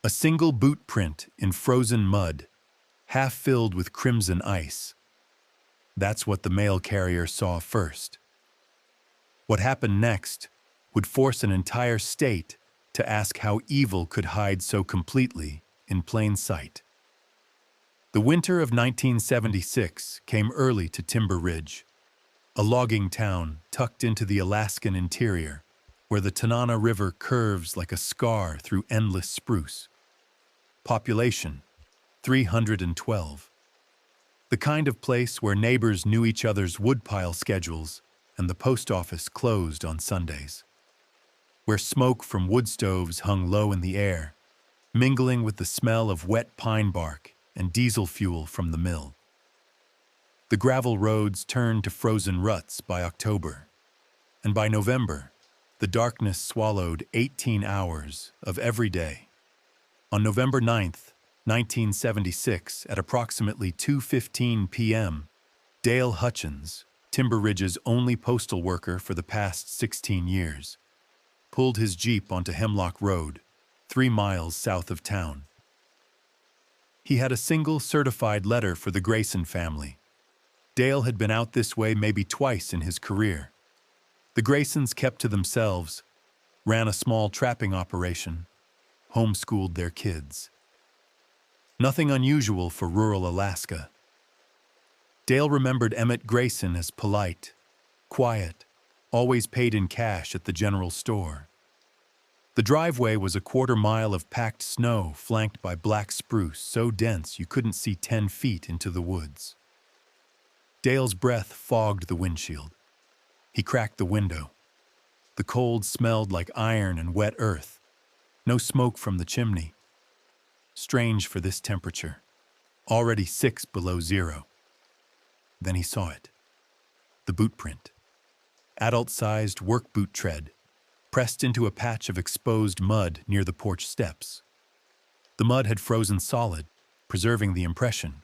A single boot print in frozen mud, half filled with crimson ice. That's what the mail carrier saw first. What happened next would force an entire state to ask how evil could hide so completely in plain sight. The winter of 1976 came early to Timber Ridge, a logging town tucked into the Alaskan interior, where the Tanana River curves like a scar through endless spruce. Population, 312. The kind of place where neighbors knew each other's woodpile schedules and the post office closed on Sundays. Where smoke from wood stoves hung low in the air, mingling with the smell of wet pine bark and diesel fuel from the mill. The gravel roads turned to frozen ruts by October, and by November, the darkness swallowed 18 hours of every day. On November 9th, 1976, at approximately 2:15 p.m., Dale Hutchins, Timber Ridge's only postal worker for the past 16 years, pulled his Jeep onto Hemlock Road, 3 miles south of town. He had a single certified letter for the Grayson family. Dale had been out this way maybe twice in his career. The Graysons kept to themselves, ran a small trapping operation, homeschooled their kids. Nothing unusual for rural Alaska. Dale remembered Emmett Grayson as polite, quiet, always paid in cash at the general store. The driveway was a quarter-mile of packed snow flanked by black spruce so dense you couldn't see 10 feet into the woods. Dale's breath fogged the windshield. He cracked the window. The cold smelled like iron and wet earth. No smoke from the chimney. Strange for this temperature. Already 6 below zero. Then he saw it. The boot print. Adult-sized work boot tread, pressed into a patch of exposed mud near the porch steps. The mud had frozen solid, preserving the impression.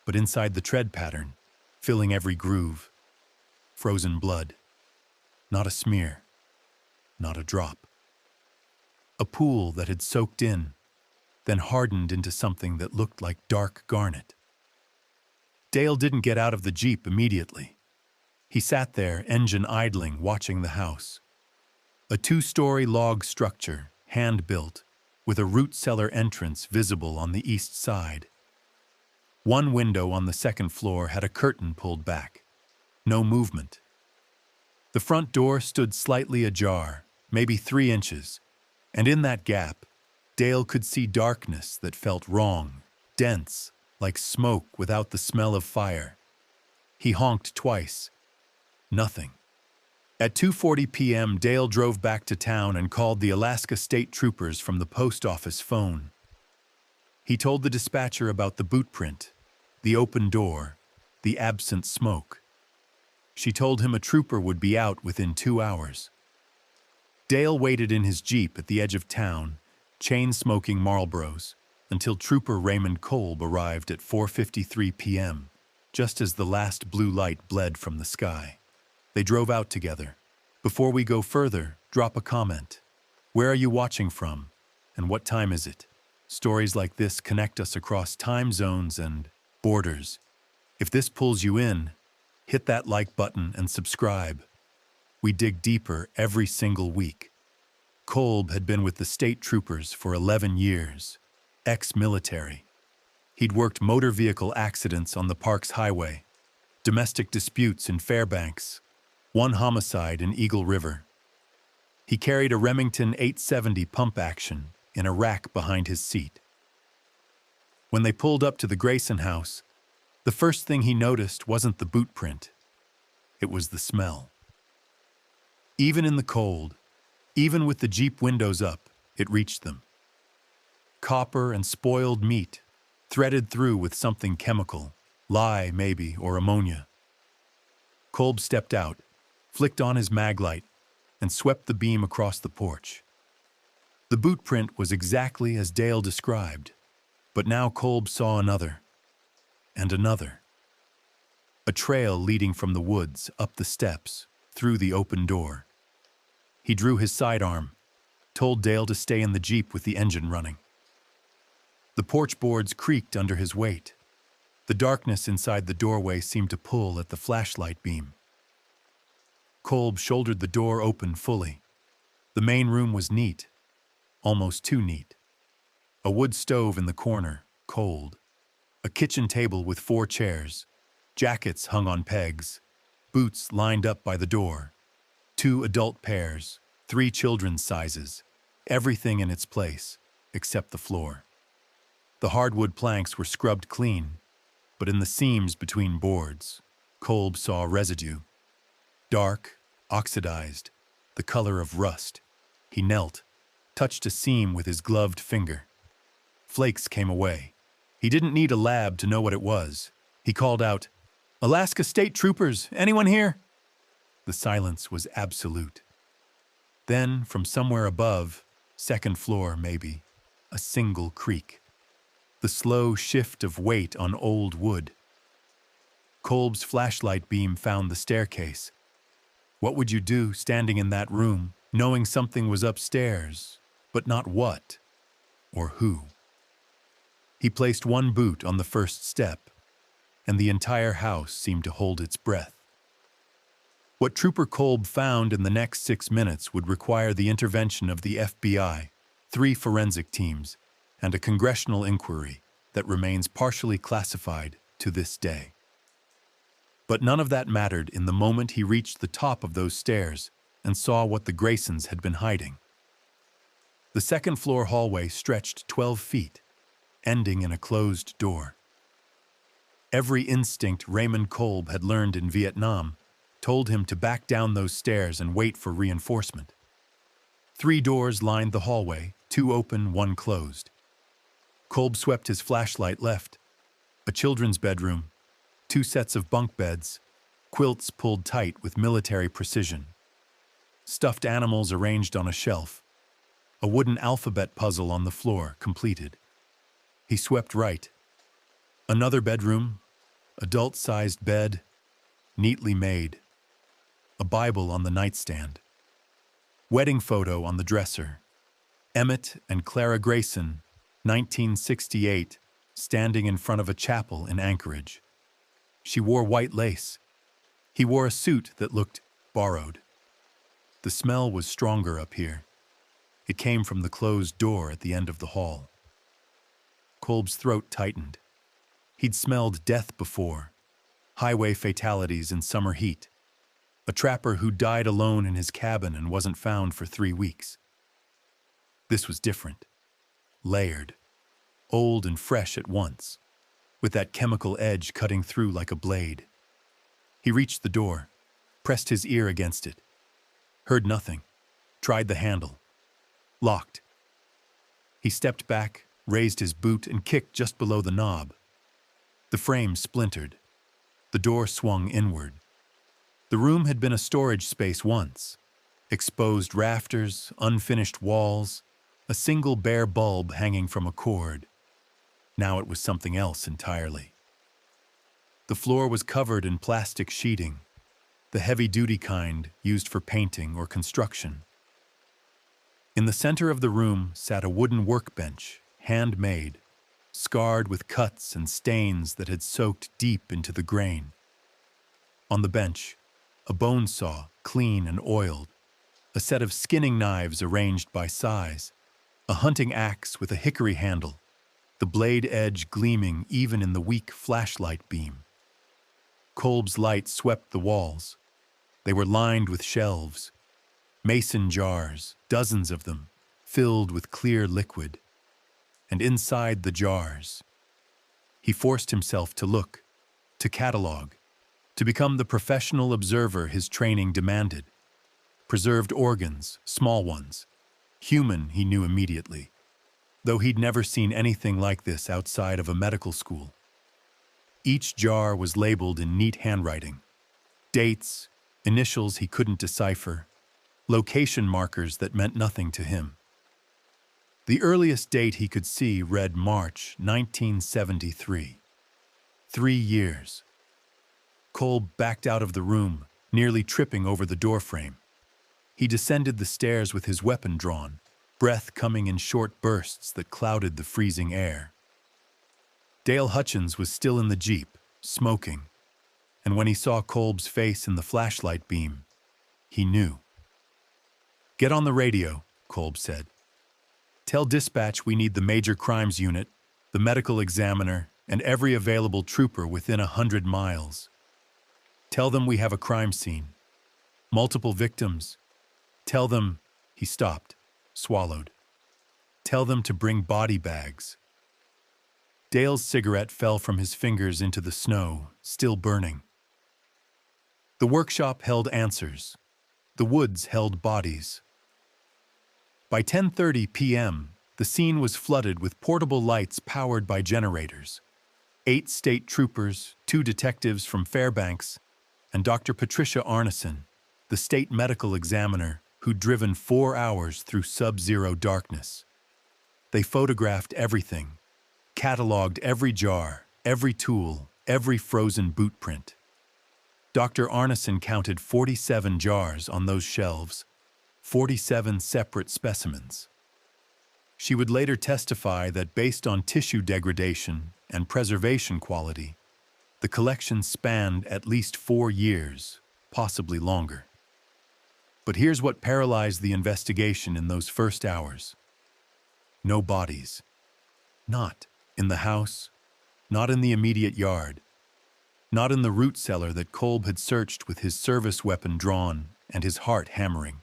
But inside the tread pattern, filling every groove, frozen blood. Not a smear. Not a drop. A pool that had soaked in, then hardened into something that looked like dark garnet. Dale didn't get out of the Jeep immediately. He sat there, engine idling, watching the house. A 2-story log structure, hand-built, with a root-cellar entrance visible on the east side. One window on the second floor had a curtain pulled back. No movement. The front door stood slightly ajar, maybe 3 inches, and in that gap, Dale could see darkness that felt wrong, dense, like smoke without the smell of fire. He honked twice. Nothing. At 2:40 p.m., Dale drove back to town and called the Alaska State Troopers from the post office phone. He told the dispatcher about the boot print, the open door, the absent smoke. She told him a trooper would be out within 2 hours. Dale waited in his Jeep at the edge of town, chain-smoking Marlboros, until Trooper Raymond Kolb arrived at 4:53 p.m., just as the last blue light bled from the sky. They drove out together. Before we go further, drop a comment. Where are you watching from? And what time is it? Stories like this connect us across time zones and borders. If this pulls you in, hit that like button and subscribe. We dig deeper every single week. Kolb had been with the state troopers for 11 years, ex-military. He'd worked motor vehicle accidents on the Parks Highway, domestic disputes in Fairbanks, one homicide in Eagle River. He carried a Remington 870 pump action in a rack behind his seat. When they pulled up to the Grayson house, the first thing he noticed wasn't the boot print. It was the smell. Even in the cold, even with the Jeep windows up, it reached them. Copper and spoiled meat, threaded through with something chemical, lye maybe, or ammonia. Kolb stepped out, flicked on his mag light, and swept the beam across the porch. The boot print was exactly as Dale described, but now Kolb saw another, and another. A trail leading from the woods, up the steps, through the open door. He drew his sidearm, told Dale to stay in the Jeep with the engine running. The porch boards creaked under his weight. The darkness inside the doorway seemed to pull at the flashlight beam. Kolb shouldered the door open fully. The main room was neat, almost too neat. A wood stove in the corner, cold. A kitchen table with 4 chairs. Jackets hung on pegs. Boots lined up by the door. 2 adult pairs, 3 children's sizes. Everything in its place, except the floor. The hardwood planks were scrubbed clean, but in the seams between boards, Kolb saw residue. Dark, oxidized, the color of rust. He knelt, touched a seam with his gloved finger. Flakes came away. He didn't need a lab to know what it was. He called out, "Alaska State Troopers, anyone here?" The silence was absolute. Then, from somewhere above, 2nd floor maybe, a single creak. The slow shift of weight on old wood. Kolb's flashlight beam found the staircase. What would you do standing in that room, knowing something was upstairs, but not what or who? He placed 1 boot on the first step, and the entire house seemed to hold its breath. What Trooper Kolb found in the next 6 minutes would require the intervention of the FBI, 3 forensic teams, and a congressional inquiry that remains partially classified to this day. But none of that mattered in the moment he reached the top of those stairs and saw what the Graysons had been hiding. The 2nd floor hallway stretched 12 feet, ending in a closed door. Every instinct Raymond Kolb had learned in Vietnam told him to back down those stairs and wait for reinforcement. 3 doors lined the hallway, 2 open, 1 closed. Kolb swept his flashlight left. A children's bedroom, 2 sets of bunk beds, quilts pulled tight with military precision. Stuffed animals arranged on a shelf. A wooden alphabet puzzle on the floor, completed. He swept right. Another bedroom, adult-sized bed, neatly made. A Bible on the nightstand. Wedding photo on the dresser. Emmett and Clara Grayson, 1968, standing in front of a chapel in Anchorage. She wore white lace. He wore a suit that looked borrowed. The smell was stronger up here. It came from the closed door at the end of the hall. Kolb's throat tightened. He'd smelled death before. Highway fatalities in summer heat. A trapper who died alone in his cabin and wasn't found for 3 weeks. This was different. Layered. Old and fresh at once, with that chemical edge cutting through like a blade. He reached the door, pressed his ear against it. Heard nothing. Tried the handle. Locked. He stepped back, raised his boot, and kicked just below the knob. The frame splintered. The door swung inward. The room had been a storage space once. Exposed rafters, unfinished walls, a single bare bulb hanging from a cord. Now it was something else entirely. The floor was covered in plastic sheeting, the heavy-duty kind used for painting or construction. In the center of the room sat a wooden workbench, handmade, scarred with cuts and stains that had soaked deep into the grain. On the bench, a bone saw, clean and oiled, a set of skinning knives arranged by size, a hunting axe with a hickory handle, the blade edge gleaming even in the weak flashlight beam. Kolb's light swept the walls. They were lined with shelves, mason jars, dozens of them, filled with clear liquid. And inside the jars, he forced himself to look, to catalog, to become the professional observer his training demanded. Preserved organs, small ones. Human, he knew immediately, though he'd never seen anything like this outside of a medical school. Each jar was labeled in neat handwriting. Dates, initials he couldn't decipher, location markers that meant nothing to him. The earliest date he could see read March 1973. 3 years. Kolb backed out of the room, nearly tripping over the doorframe. He descended the stairs with his weapon drawn, breath coming in short bursts that clouded the freezing air. Dale Hutchins was still in the Jeep, smoking, and when he saw Kolb's face in the flashlight beam, he knew. "Get on the radio," Kolb said. "Tell dispatch we need the major crimes unit, the medical examiner, and every available trooper within 100 miles. Tell them we have a crime scene. Multiple victims. Tell them—" He stopped, swallowed. "Tell them to bring body bags." Dale's cigarette fell from his fingers into the snow, still burning. The workshop held answers. The woods held bodies. By 10:30 p.m., the scene was flooded with portable lights powered by generators. 8 state troopers, 2 detectives from Fairbanks, and Dr. Patricia Arneson, the state medical examiner who'd driven 4 hours through sub-zero darkness. They photographed everything, cataloged every jar, every tool, every frozen boot print. Dr. Arneson counted 47 jars on those shelves, 47 separate specimens. She would later testify that based on tissue degradation and preservation quality, the collection spanned at least 4 years, possibly longer. But here's what paralyzed the investigation in those first hours. No bodies. Not in the house, not in the immediate yard, not in the root cellar that Kolb had searched with his service weapon drawn and his heart hammering.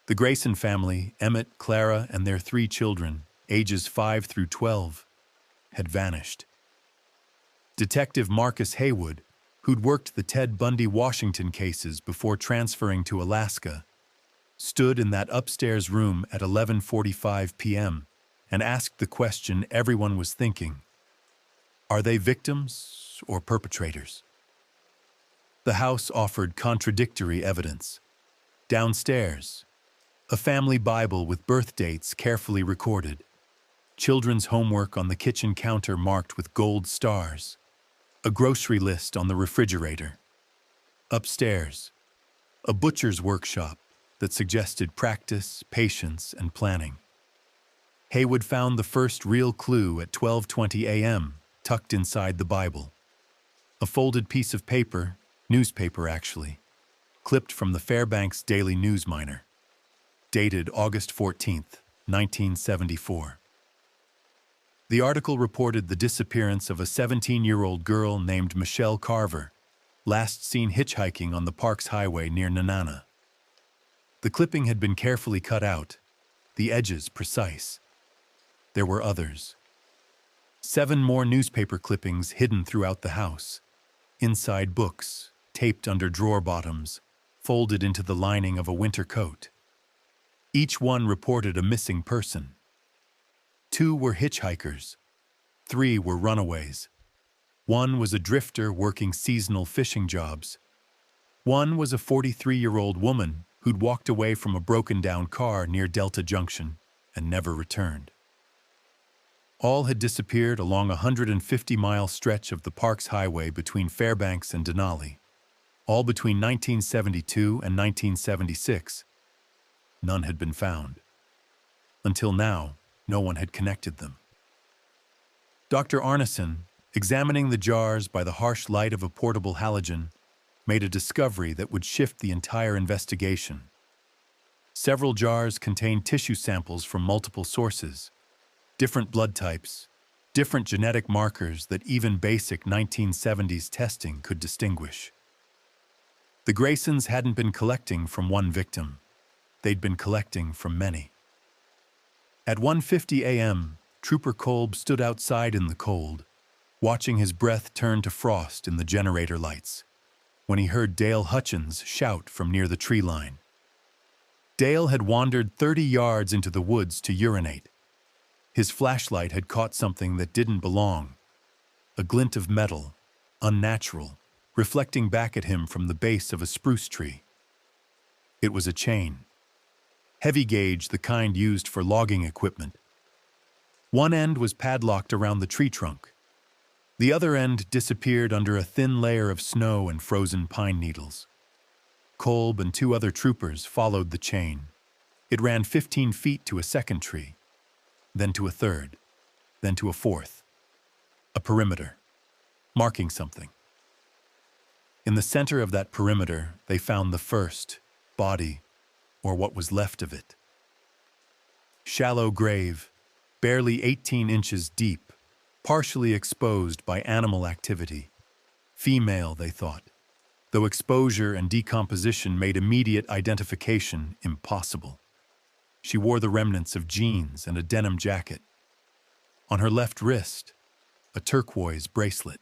The Grayson family, Emmett, Clara, and their 3 children, ages 5 through 12, had vanished. Detective Marcus Haywood, who'd worked the Ted Bundy Washington cases before transferring to Alaska, stood in that upstairs room at 11:45 p.m. and asked the question everyone was thinking: are they victims or perpetrators? The house offered contradictory evidence. Downstairs, a family Bible with birth dates carefully recorded, children's homework on the kitchen counter marked with gold stars, a grocery list on the refrigerator. Upstairs, a butcher's workshop that suggested practice, patience, and planning. Haywood found the first real clue at 12:20 a.m., tucked inside the Bible. A folded piece of paper, newspaper actually, clipped from the Fairbanks Daily News Miner, dated August 14th, 1974. The article reported the disappearance of a 17-year-old girl named Michelle Carver, last seen hitchhiking on the Parks Highway near Nenana. The clipping had been carefully cut out, the edges precise. There were others. 7 more newspaper clippings hidden throughout the house, inside books, taped under drawer bottoms, folded into the lining of a winter coat. Each one reported a missing person. 2 were hitchhikers. 3 were runaways. 1 was a drifter working seasonal fishing jobs. 1 was a 43-year-old woman who'd walked away from a broken-down car near Delta Junction and never returned. All had disappeared along a 150-mile stretch of the Parks Highway between Fairbanks and Denali, all between 1972 and 1976. None had been found. Until now, no one had connected them. Dr. Arneson, examining the jars by the harsh light of a portable halogen, made a discovery that would shift the entire investigation. Several jars contained tissue samples from multiple sources, different blood types, different genetic markers that even basic 1970s testing could distinguish. The Graysons hadn't been collecting from one victim. They'd been collecting from many. At 1:50 a.m., Trooper Kolb stood outside in the cold, watching his breath turn to frost in the generator lights, when he heard Dale Hutchins shout from near the tree line. Dale had wandered 30 yards into the woods to urinate. His flashlight had caught something that didn't belong, a glint of metal, unnatural, reflecting back at him from the base of a spruce tree. It was a chain. Heavy gauge, the kind used for logging equipment. One end was padlocked around the tree trunk. The other end disappeared under a thin layer of snow and frozen pine needles. Kolb and 2 other troopers followed the chain. It ran 15 feet to a second tree, then to a third, then to a fourth. A perimeter, marking something. In the center of that perimeter, they found the first body, or what was left of it. Shallow grave, barely 18 inches deep, partially exposed by animal activity. Female, they thought, though exposure and decomposition made immediate identification impossible. She wore the remnants of jeans and a denim jacket. On her left wrist, a turquoise bracelet.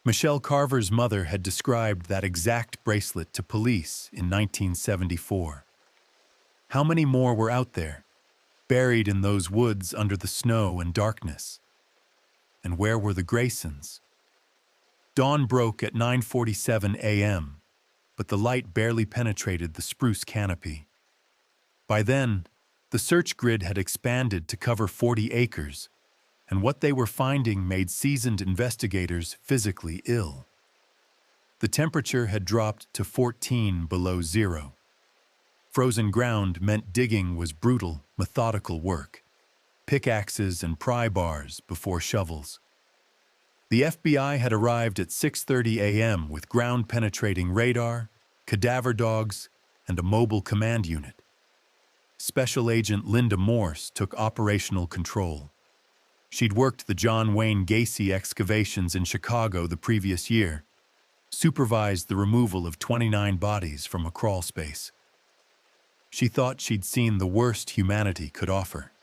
Michelle Carver's mother had described that exact bracelet to police in 1974. How many more were out there, buried in those woods under the snow and darkness? And where were the Graysons? Dawn broke at 9:47 a.m., but the light barely penetrated the spruce canopy. By then, the search grid had expanded to cover 40 acres, and what they were finding made seasoned investigators physically ill. The temperature had dropped to 14 below zero. Frozen ground meant digging was brutal, methodical work. Pickaxes and pry bars before shovels. The FBI had arrived at 6:30 a.m. with ground-penetrating radar, cadaver dogs, and a mobile command unit. Special Agent Linda Morse took operational control. She'd worked the John Wayne Gacy excavations in Chicago the previous year, supervised the removal of 29 bodies from a crawl space. She thought she'd seen the worst humanity could offer.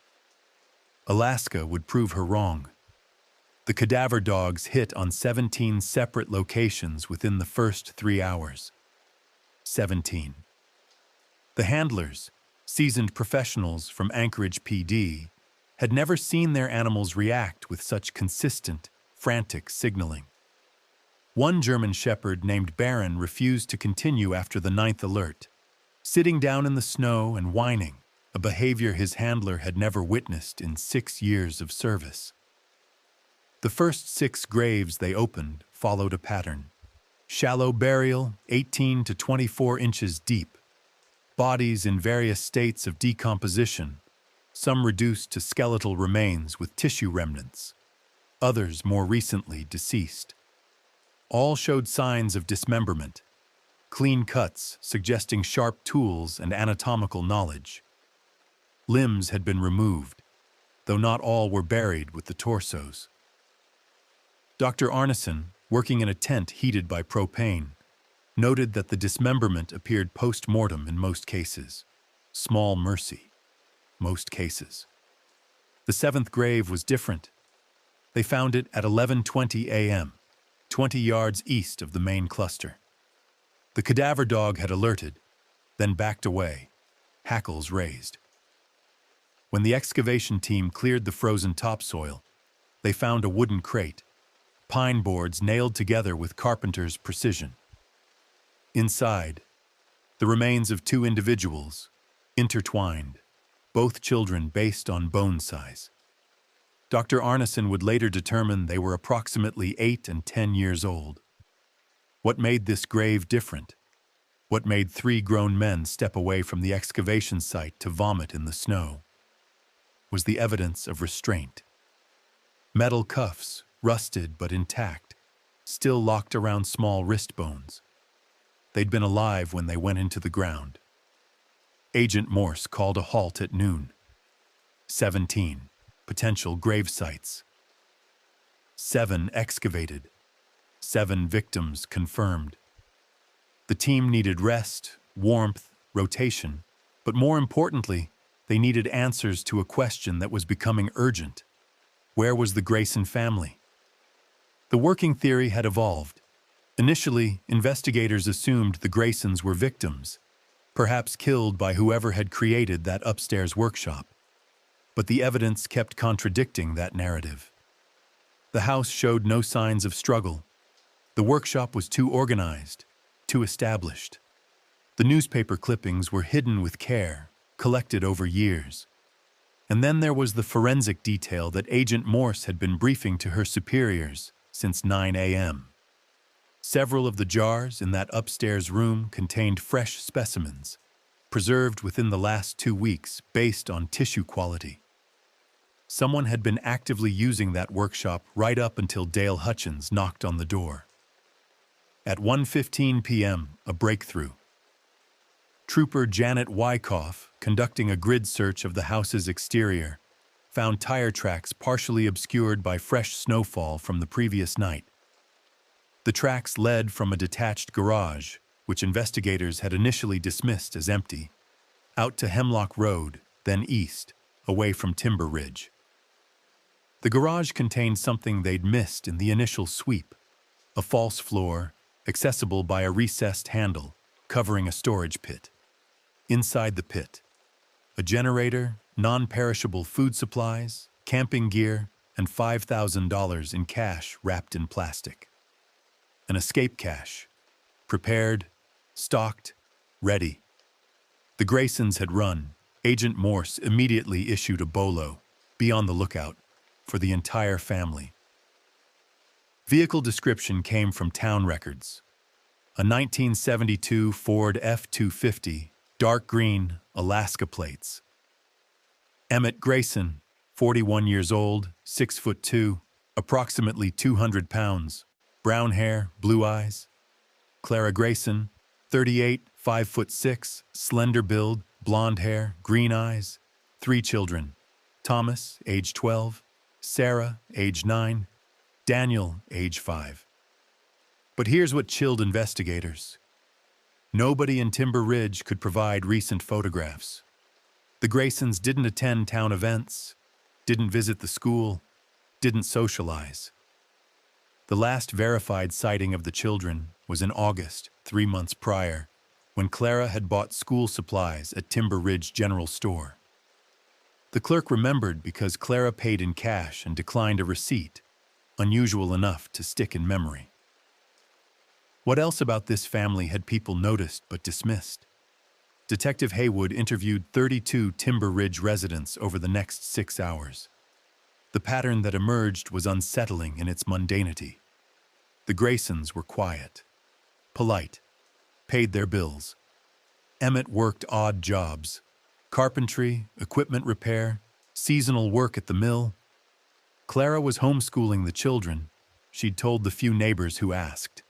Alaska would prove her wrong. The cadaver dogs hit on 17 separate locations within the first 3 hours. 17. The handlers, seasoned professionals from Anchorage PD, had never seen their animals react with such consistent, frantic signaling. One German shepherd named Baron refused to continue after the 9th alert, sitting down in the snow and whining, a behavior his handler had never witnessed in 6 years of service. The first 6 graves they opened followed a pattern. Shallow burial, 18 to 24 inches deep. Bodies in various states of decomposition, some reduced to skeletal remains with tissue remnants, others more recently deceased. All showed signs of dismemberment, clean cuts suggesting sharp tools and anatomical knowledge. Limbs had been removed, though not all were buried with the torsos. Dr. Arneson, working in a tent heated by propane, noted that the dismemberment appeared post-mortem in most cases. Small mercy. Most cases. The 7th grave was different. They found it at 11:20 a.m., 20 yards east of the main cluster. The cadaver dog had alerted, then backed away, hackles raised. When the excavation team cleared the frozen topsoil, they found a wooden crate, pine boards nailed together with carpenter's precision. Inside, the remains of 2 individuals, intertwined, both children based on bone size. Dr. Arneson would later determine they were approximately 8 and 10 years old. What made this grave different? What made 3 grown men step away from the excavation site to vomit in the snow? Was the evidence of restraint. Metal cuffs, rusted but intact, still locked around small wrist bones. They'd been alive when they went into the ground. Agent Morse called a halt at noon. 17 potential grave sites. 7 excavated. 7 victims confirmed. The team needed rest, warmth, rotation, but more importantly, they needed answers to a question that was becoming urgent. Where was the Grayson family? The working theory had evolved. Initially, investigators assumed the Graysons were victims, perhaps killed by whoever had created that upstairs workshop. But the evidence kept contradicting that narrative. The house showed no signs of struggle. The workshop was too organized, too established. The newspaper clippings were hidden with care, collected over years. And then there was the forensic detail that Agent Morse had been briefing to her superiors since 9 a.m. Several of the jars in that upstairs room contained fresh specimens, preserved within the last 2 weeks based on tissue quality. Someone had been actively using that workshop right up until Dale Hutchins knocked on the door. At 1:15 p.m., a breakthrough. Trooper Janet Wyckoff, conducting a grid search of the house's exterior, found tire tracks partially obscured by fresh snowfall from the previous night. The tracks led from a detached garage, which investigators had initially dismissed as empty, out to Hemlock Road, then east, away from Timber Ridge. The garage contained something they'd missed in the initial sweep: a false floor, accessible by a recessed handle, covering a storage pit. Inside the pit, a generator, non-perishable food supplies, camping gear, and $5,000 in cash wrapped in plastic. An escape cache, prepared, stocked, ready. The Graysons had run. Agent Morse immediately issued a bolo, "Be on the lookout," for the entire family. Vehicle description came from town records. A 1972 Ford F-250, dark green, Alaska plates. Emmett Grayson, 41 years old, 6'2", approximately 200 pounds, brown hair, blue eyes. Clara Grayson, 38, 5'6", slender build, blonde hair, green eyes. 3 children: Thomas, age 12, Sarah, age 9, Daniel, age 5. But here's what chilled investigators. Nobody in Timber Ridge could provide recent photographs. The Graysons didn't attend town events, didn't visit the school, didn't socialize. The last verified sighting of the children was in August, 3 months prior, when Clara had bought school supplies at Timber Ridge General Store. The clerk remembered because Clara paid in cash and declined a receipt, unusual enough to stick in memory. What else about this family had people noticed but dismissed? Detective Haywood interviewed 32 Timber Ridge residents over the next 6 hours. The pattern that emerged was unsettling in its mundanity. The Graysons were quiet, polite, paid their bills. Emmett worked odd jobs: carpentry, equipment repair, seasonal work at the mill. Clara was homeschooling the children, she'd told the few neighbors who asked.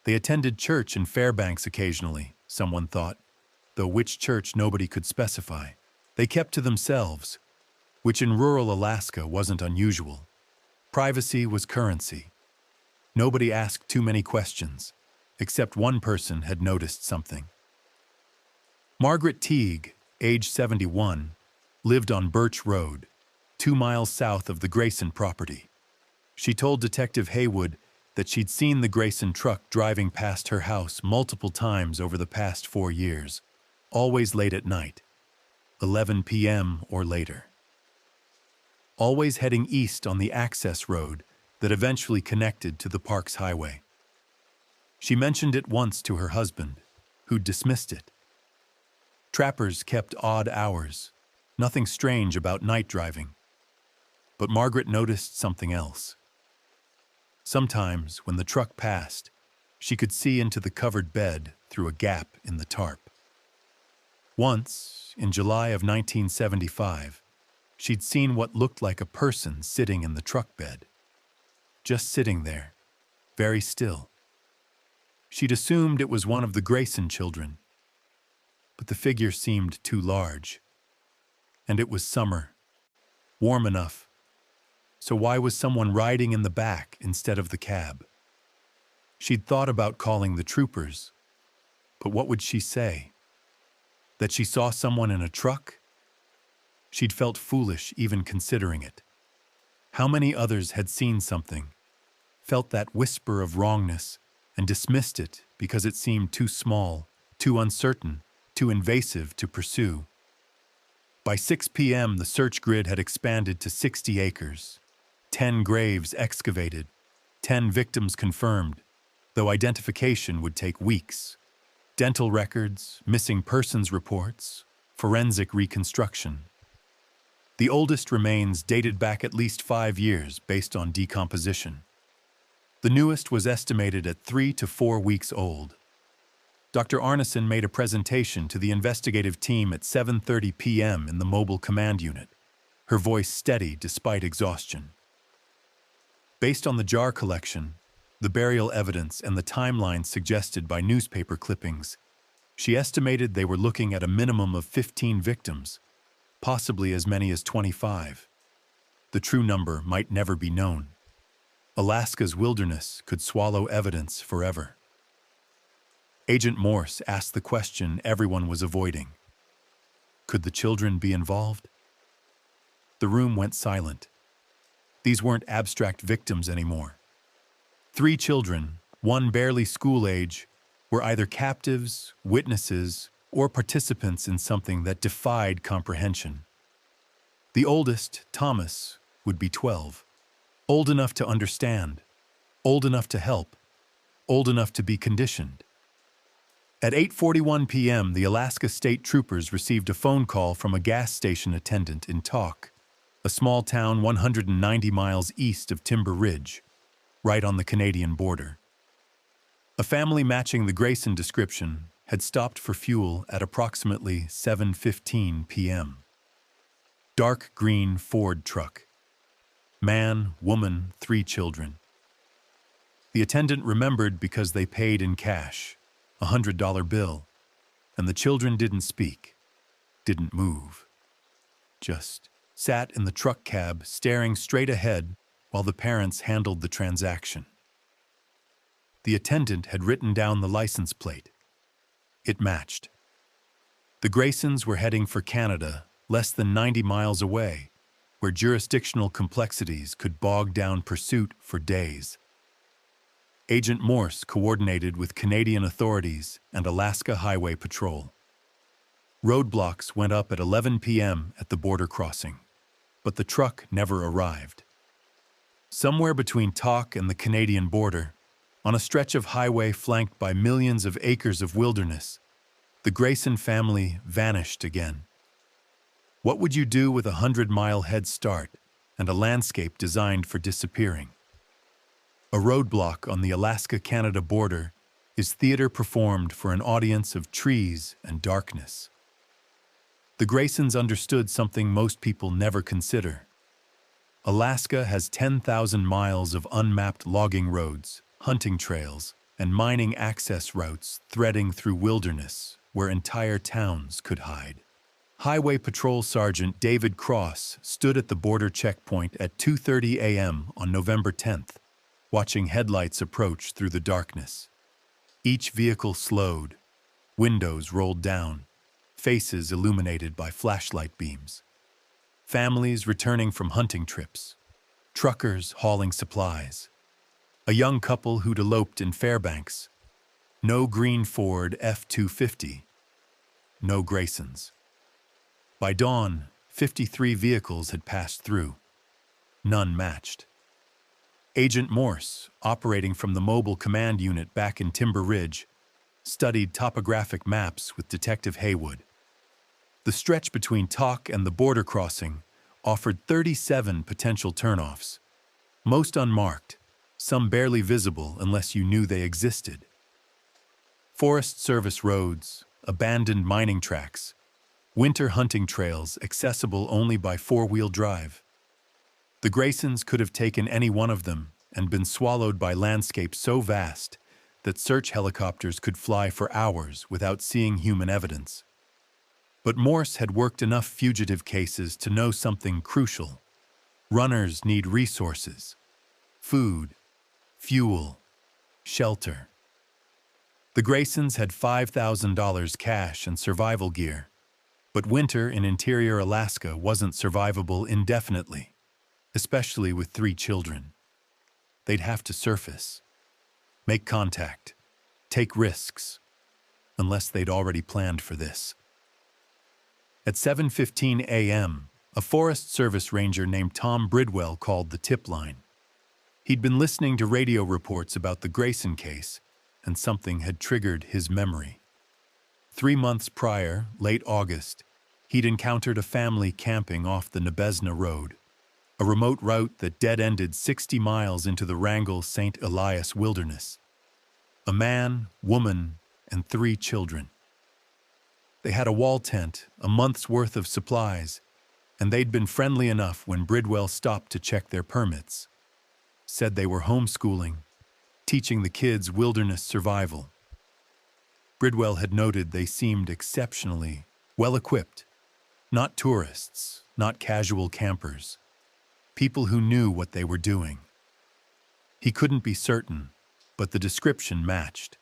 They attended church in Fairbanks occasionally, someone thought, though which church nobody could specify. They kept to themselves, which in rural Alaska wasn't unusual. Privacy was currency. Nobody asked too many questions, except one person had noticed something. Margaret Teague, age 71, lived on Birch Road, 2 miles south of the Grayson property. She told Detective Haywood that she'd seen the Grayson truck driving past her house multiple times over the past 4 years, always late at night, 11 p.m. or later. Always heading east on the access road that eventually connected to the park's highway. She mentioned it once to her husband, who dismissed it. Trappers kept odd hours, nothing strange about night driving. But Margaret noticed something else. Sometimes, when the truck passed, she could see into the covered bed through a gap in the tarp. Once, in July of 1975, she'd seen what looked like a person sitting in the truck bed. Just sitting there, very still. She'd assumed it was one of the Grayson children, but the figure seemed too large. And it was summer, warm enough. So why was someone riding in the back instead of the cab? She'd thought about calling the troopers, but what would she say? That she saw someone in a truck? She'd felt foolish even considering it. How many others had seen something, felt that whisper of wrongness, and dismissed it because it seemed too small, too uncertain, too invasive to pursue? By 6 p.m., the search grid had expanded to 60 acres. 10 graves excavated, 10 victims confirmed, though identification would take weeks. Dental records, missing persons reports, forensic reconstruction. The oldest remains dated back at least 5 years based on decomposition. The newest was estimated at 3 to 4 weeks old. Dr. Arneson made a presentation to the investigative team at 7:30 p.m. in the mobile command unit. her voice steady despite exhaustion. Based on the jar collection, the burial evidence, and the timeline suggested by newspaper clippings, she estimated they were looking at a minimum of 15 victims, possibly as many as 25. The true number might never be known. Alaska's wilderness could swallow evidence forever. Agent Morse asked the question everyone was avoiding. Could the children be involved? The room went silent. These weren't abstract victims anymore. 3 children, one barely school age, were either captives, witnesses, or participants in something that defied comprehension. The oldest, Thomas, would be 12. Old enough to understand, old enough to help, old enough to be conditioned. At 8:41 p.m., the Alaska State Troopers received a phone call from a gas station attendant in Tok, a small town 190 miles east of Timber Ridge, right on the Canadian border. A family matching the Grayson description had stopped for fuel at approximately 7:15 p.m. Dark green Ford truck. Man, woman, 3 children. The attendant remembered because they paid in cash, a $100 bill, and the children didn't speak, didn't move. Just sat in the truck cab staring straight ahead while the parents handled the transaction. The attendant had written down the license plate. It matched. The Graysons were heading for Canada, less than 90 miles away, where jurisdictional complexities could bog down pursuit for days. Agent Morse coordinated with Canadian authorities and Alaska Highway Patrol. Roadblocks went up at 11 p.m. at the border crossing, but the truck never arrived. Somewhere between Tok and the Canadian border, on a stretch of highway flanked by millions of acres of wilderness, the Grayson family vanished again. What would you do with a 100-mile head start and a landscape designed for disappearing? A roadblock on the Alaska-Canada border is theater performed for an audience of trees and darkness. The Graysons understood something most people never consider. Alaska has 10,000 miles of unmapped logging roads, hunting trails, and mining access routes threading through wilderness where entire towns could hide. Highway Patrol Sergeant David Cross stood at the border checkpoint at 2:30 a.m. on November 10th, watching headlights approach through the darkness. Each vehicle slowed, windows rolled down, faces illuminated by flashlight beams. Families returning from hunting trips, truckers hauling supplies, a young couple who'd eloped in Fairbanks, no green Ford F-250, no Graysons. By dawn, 53 vehicles had passed through. None matched. Agent Morse, operating from the Mobile Command Unit back in Timber Ridge, studied topographic maps with Detective Haywood. The stretch between Tok and the border crossing offered 37 potential turnoffs, most unmarked, some barely visible unless you knew they existed. Forest Service roads, abandoned mining tracks, winter hunting trails accessible only by 4-wheel drive. The Graysons could have taken any one of them and been swallowed by landscapes so vast that search helicopters could fly for hours without seeing human evidence. But Morse had worked enough fugitive cases to know something crucial. Runners need resources: food, fuel, shelter. The Graysons had $5,000 cash and survival gear, but winter in interior Alaska wasn't survivable indefinitely, especially with 3 children. They'd have to surface, make contact, take risks, unless they'd already planned for this. At 7:15 a.m., a Forest Service ranger named Tom Bridwell called the tip line. He'd been listening to radio reports about the Grayson case, and something had triggered his memory. 3 months prior, late August, he'd encountered a family camping off the Nebezna Road, a remote route that dead-ended 60 miles into the Wrangell St. Elias wilderness. A man, woman, and 3 children. They had a wall tent, a month's worth of supplies, And they'd been friendly enough when Bridwell stopped to check their permits. Said they were homeschooling, teaching the kids wilderness survival. Bridwell had noted they seemed exceptionally well-equipped. Not tourists, not casual campers. People who knew what they were doing. He couldn't be certain, but the description matched.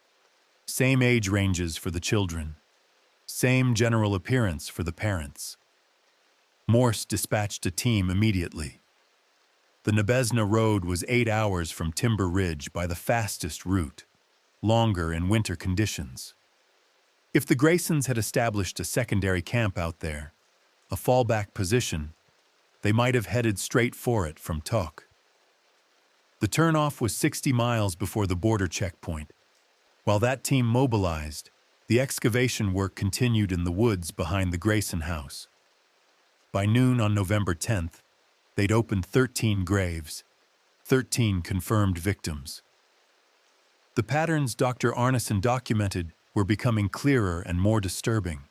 Same age ranges for the children. Same general appearance for the parents. Morse dispatched a team immediately. The Nebezna Road was 8 hours from Timber Ridge by the fastest route, longer in winter conditions. If the Graysons had established a secondary camp out there, a fallback position, they might have headed straight for it from Tok. The turnoff was 60 miles before the border checkpoint. While that team mobilized, the excavation work continued in the woods behind the Grayson house. By noon on November 10th, they'd opened 13 graves, 13 confirmed victims. The patterns Dr. Arneson documented were becoming clearer and more disturbing.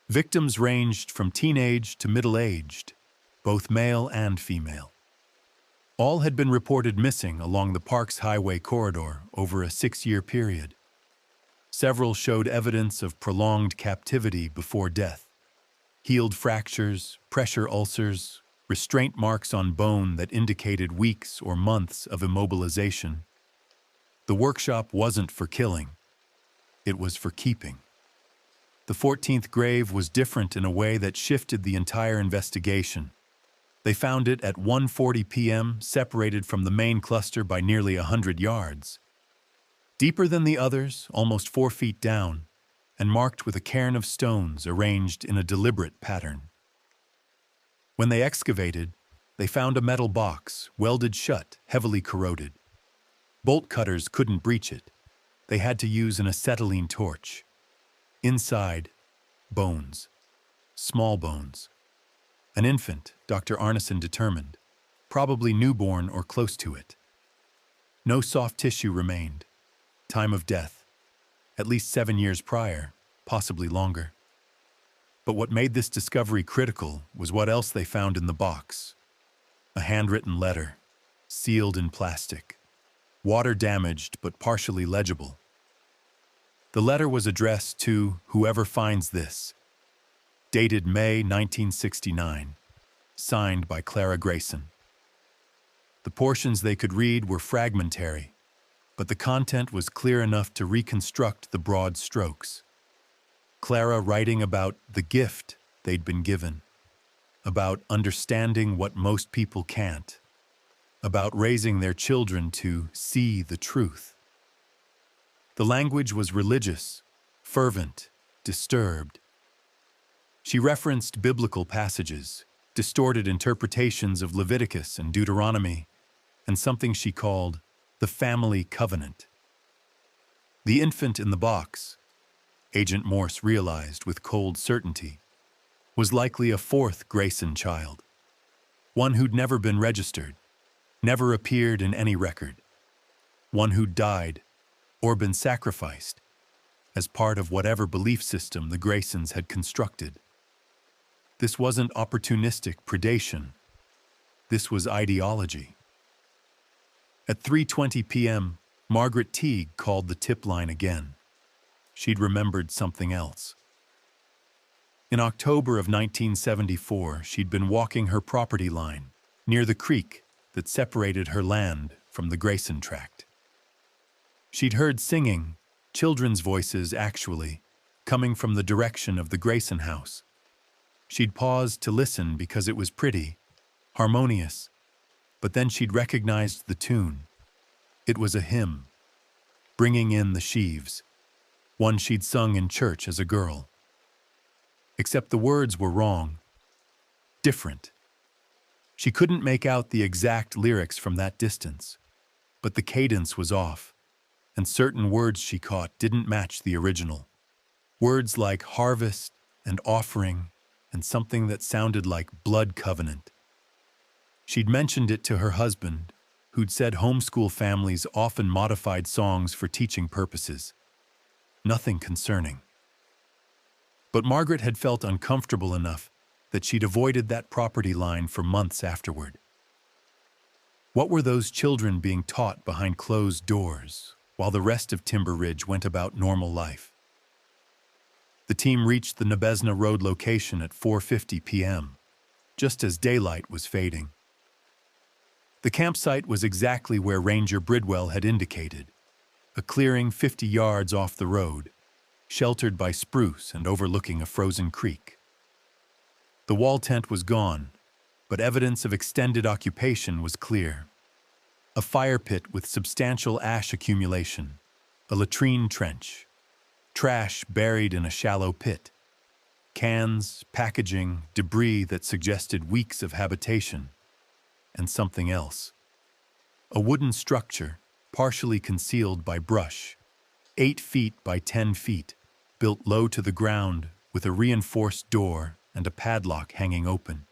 Victims ranged from teenage to middle-aged, both male and female. All had been reported missing along the park's highway corridor over a 6-year period. Several showed evidence of prolonged captivity before death. Healed fractures, pressure ulcers, restraint marks on bone that indicated weeks or months of immobilization. The workshop wasn't for killing. It was for keeping. The 14th grave was different in a way that shifted the entire investigation. They found it at 1:40 p.m., separated from the main cluster by nearly 100 yards. Deeper than the others, almost 4 feet down, and marked with a cairn of stones arranged in a deliberate pattern. When they excavated, they found a metal box, welded shut, heavily corroded. Bolt cutters couldn't breach it. They had to use an acetylene torch. Inside, bones. Small bones. An infant, Dr. Arneson determined, probably newborn or close to it. No soft tissue remained. Time of death, at least 7 years prior, possibly longer. But what made this discovery critical was what else they found in the box. A handwritten letter, sealed in plastic, water-damaged but partially legible. The letter was addressed to whoever finds this, dated May 1969, signed by Clara Grayson. The portions they could read were fragmentary, but the content was clear enough to reconstruct the broad strokes. Clara writing about the gift they'd been given, about understanding what most people can't, about raising their children to see the truth. The language was religious, fervent, disturbed. She referenced biblical passages, distorted interpretations of Leviticus and Deuteronomy, and something she called the family covenant. The infant in the box, Agent Morse realized with cold certainty, was likely a 4th Grayson child, one who'd never been registered, never appeared in any record, one who'd died or been sacrificed as part of whatever belief system the Graysons had constructed. This wasn't opportunistic predation. This was ideology. At 3:20 p.m., Margaret Teague called the tip line again. She'd remembered something else. In October of 1974, she'd been walking her property line near the creek that separated her land from the Grayson tract. She'd heard singing, children's voices actually, coming from the direction of the Grayson house. She'd paused to listen because it was pretty, harmonious, but then she'd recognized the tune. It was a hymn, Bringing in the Sheaves, one she'd sung in church as a girl. Except the words were wrong, different. She couldn't make out the exact lyrics from that distance, but the cadence was off, and certain words she caught didn't match the original. Words like harvest and offering and something that sounded like blood covenant. She'd mentioned it to her husband, who'd said homeschool families often modified songs for teaching purposes. Nothing concerning. But Margaret had felt uncomfortable enough that she'd avoided that property line for months afterward. What were those children being taught behind closed doors, while the rest of Timber Ridge went about normal life? The team reached the Nebezna Road location at 4:50 p.m., just as daylight was fading. The campsite was exactly where Ranger Bridwell had indicated, a clearing 50 yards off the road, sheltered by spruce and overlooking a frozen creek. The wall tent was gone, but evidence of extended occupation was clear. A fire pit with substantial ash accumulation, a latrine trench, trash buried in a shallow pit, cans, packaging, debris that suggested weeks of habitation, and something else. A wooden structure, partially concealed by brush, 8 feet by 10 feet, built low to the ground with a reinforced door and a padlock hanging open.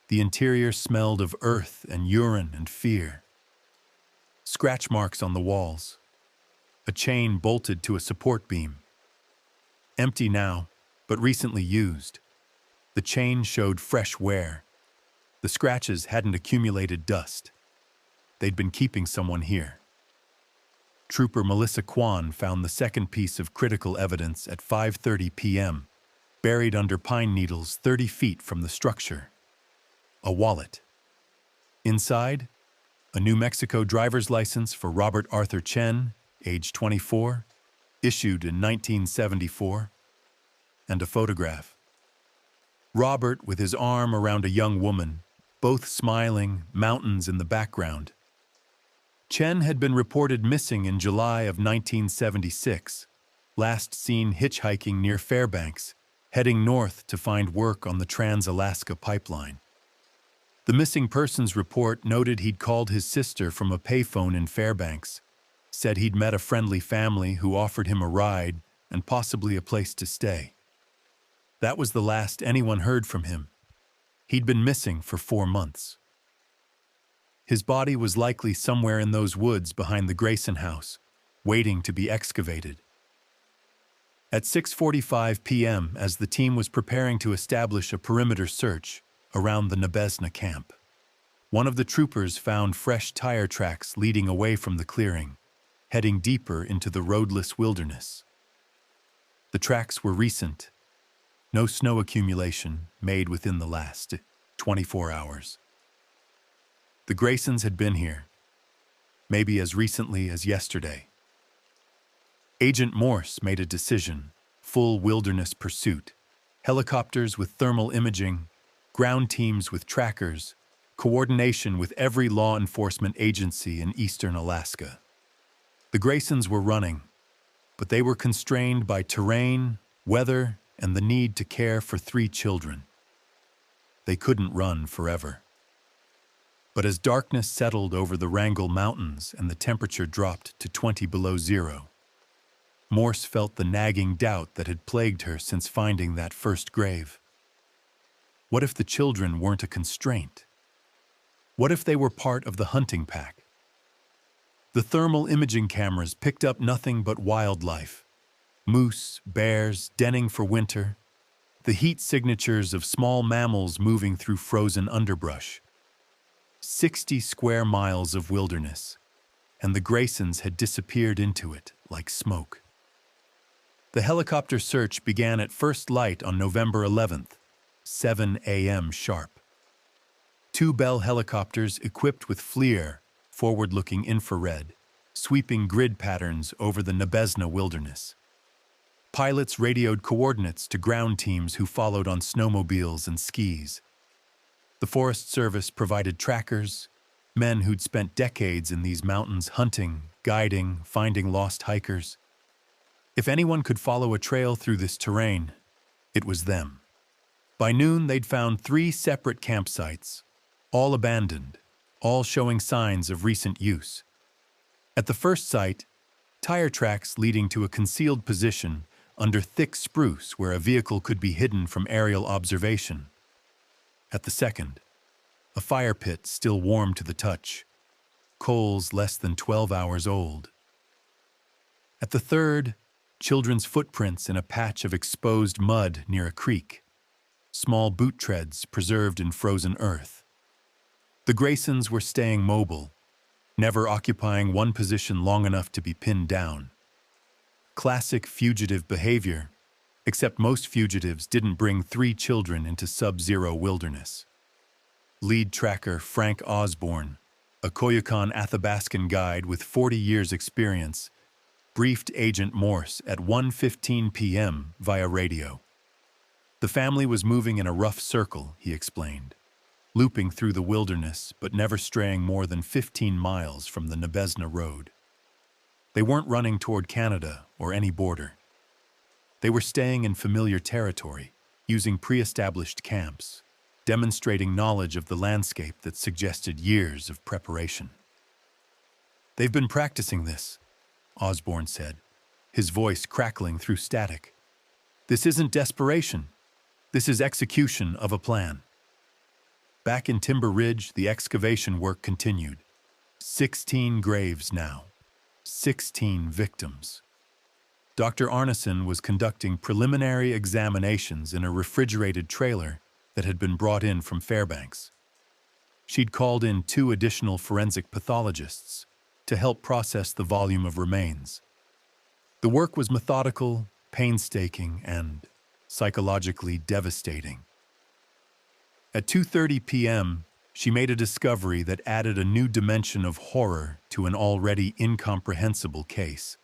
The interior smelled of earth and urine and fear. Scratch marks on the walls. A chain bolted to a support beam. Empty now, but recently used. The chain showed fresh wear. The scratches hadn't accumulated dust. They'd been keeping someone here. Trooper Melissa Kwan found the second piece of critical evidence at 5:30 p.m., buried under pine needles 30 feet from the structure. A wallet. Inside, a New Mexico driver's license for Robert Arthur Chen, age 24, issued in 1974, and a photograph. Robert with his arm around a young woman, both smiling, mountains in the background. Chen had been reported missing in July of 1976, last seen hitchhiking near Fairbanks, heading north to find work on the Trans-Alaska pipeline. The missing persons report noted he'd called his sister from a payphone in Fairbanks, said he'd met a friendly family who offered him a ride and possibly a place to stay. That was the last anyone heard from him. He'd been missing for 4 months. His body was likely somewhere in those woods behind the Grayson house, waiting to be excavated. At 6:45 p.m., as the team was preparing to establish a perimeter search around the Nebezna camp, one of the troopers found fresh tire tracks leading away from the clearing, heading deeper into the roadless wilderness. The tracks were recent. No snow accumulation made within the last 24 hours. The Graysons had been here, maybe as recently as yesterday. Agent Morse made a decision: full wilderness pursuit, helicopters with thermal imaging, ground teams with trackers, coordination with every law enforcement agency in eastern Alaska. The Graysons were running, but they were constrained by terrain, weather, and the need to care for 3 children. They couldn't run forever. But as darkness settled over the Wrangell Mountains and the temperature dropped to 20 below zero, Morse felt the nagging doubt that had plagued her since finding that first grave. What if the children weren't a constraint? What if they were part of the hunting pack? The thermal imaging cameras picked up nothing but wildlife: moose, bears, denning for winter, the heat signatures of small mammals moving through frozen underbrush. 60 square miles of wilderness, and the Graysons had disappeared into it like smoke. The helicopter search began at first light on November 11th, 7 a.m. sharp. 2 Bell helicopters equipped with FLIR, forward-looking infrared, sweeping grid patterns over the Nebezna wilderness. Pilots radioed coordinates to ground teams who followed on snowmobiles and skis. The Forest Service provided trackers, men who'd spent decades in these mountains hunting, guiding, finding lost hikers. If anyone could follow a trail through this terrain, it was them. By noon, they'd found 3 separate campsites, all abandoned, all showing signs of recent use. At the first site, tire tracks leading to a concealed position under thick spruce where a vehicle could be hidden from aerial observation. At the second, a fire pit still warm to the touch, coals less than 12 hours old. At the third, children's footprints in a patch of exposed mud near a creek. small boot treads preserved in frozen earth. The Graysons were staying mobile, never occupying one position long enough to be pinned down. Classic fugitive behavior, except most fugitives didn't bring 3 children into sub-zero wilderness. Lead tracker Frank Osborne, a Koyukon Athabascan guide with 40 years' experience, briefed Agent Morse at 1:15 p.m. via radio. The family was moving in a rough circle, he explained, looping through the wilderness but never straying more than 15 miles from the Nebezna Road. They weren't running toward Canada or any border. They were staying in familiar territory, using pre-established camps, demonstrating knowledge of the landscape that suggested years of preparation. "They've been practicing this," Osborne said, his voice crackling through static. "This isn't desperation. This is execution of a plan." Back in Timber Ridge, the excavation work continued. 16 graves now. 16 victims. Dr. Arneson was conducting preliminary examinations in a refrigerated trailer that had been brought in from Fairbanks. She'd called in 2 additional forensic pathologists to help process the volume of remains. The work was methodical, painstaking, and psychologically devastating. At 2:30 p.m., she made a discovery that added a new dimension of horror to an already incomprehensible case.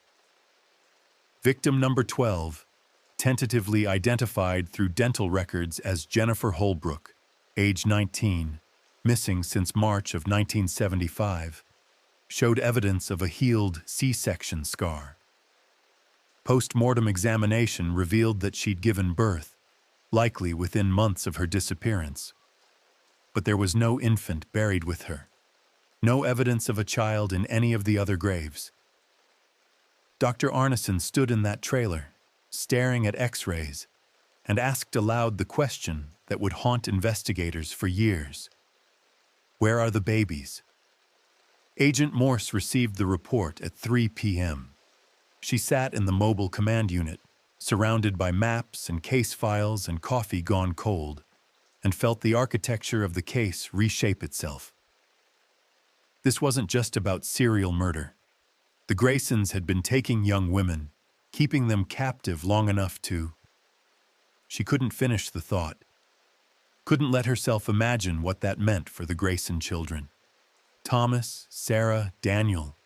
Victim number 12, tentatively identified through dental records as Jennifer Holbrook, age 19, missing since March of 1975, showed evidence of a healed C-section scar. Post-mortem examination revealed that she'd given birth, likely within months of her disappearance. But there was no infant buried with her, no evidence of a child in any of the other graves. Dr. Arneson stood in that trailer, staring at X-rays, and asked aloud the question that would haunt investigators for years. Where are the babies? Agent Morse received the report at 3 p.m. She sat in the mobile command unit, surrounded by maps and case files and coffee gone cold, and felt the architecture of the case reshape itself. This wasn't just about serial murder. The Graysons had been taking young women, keeping them captive long enough to... She couldn't finish the thought. Couldn't let herself imagine what that meant for the Grayson children. Thomas, Sarah, Daniel.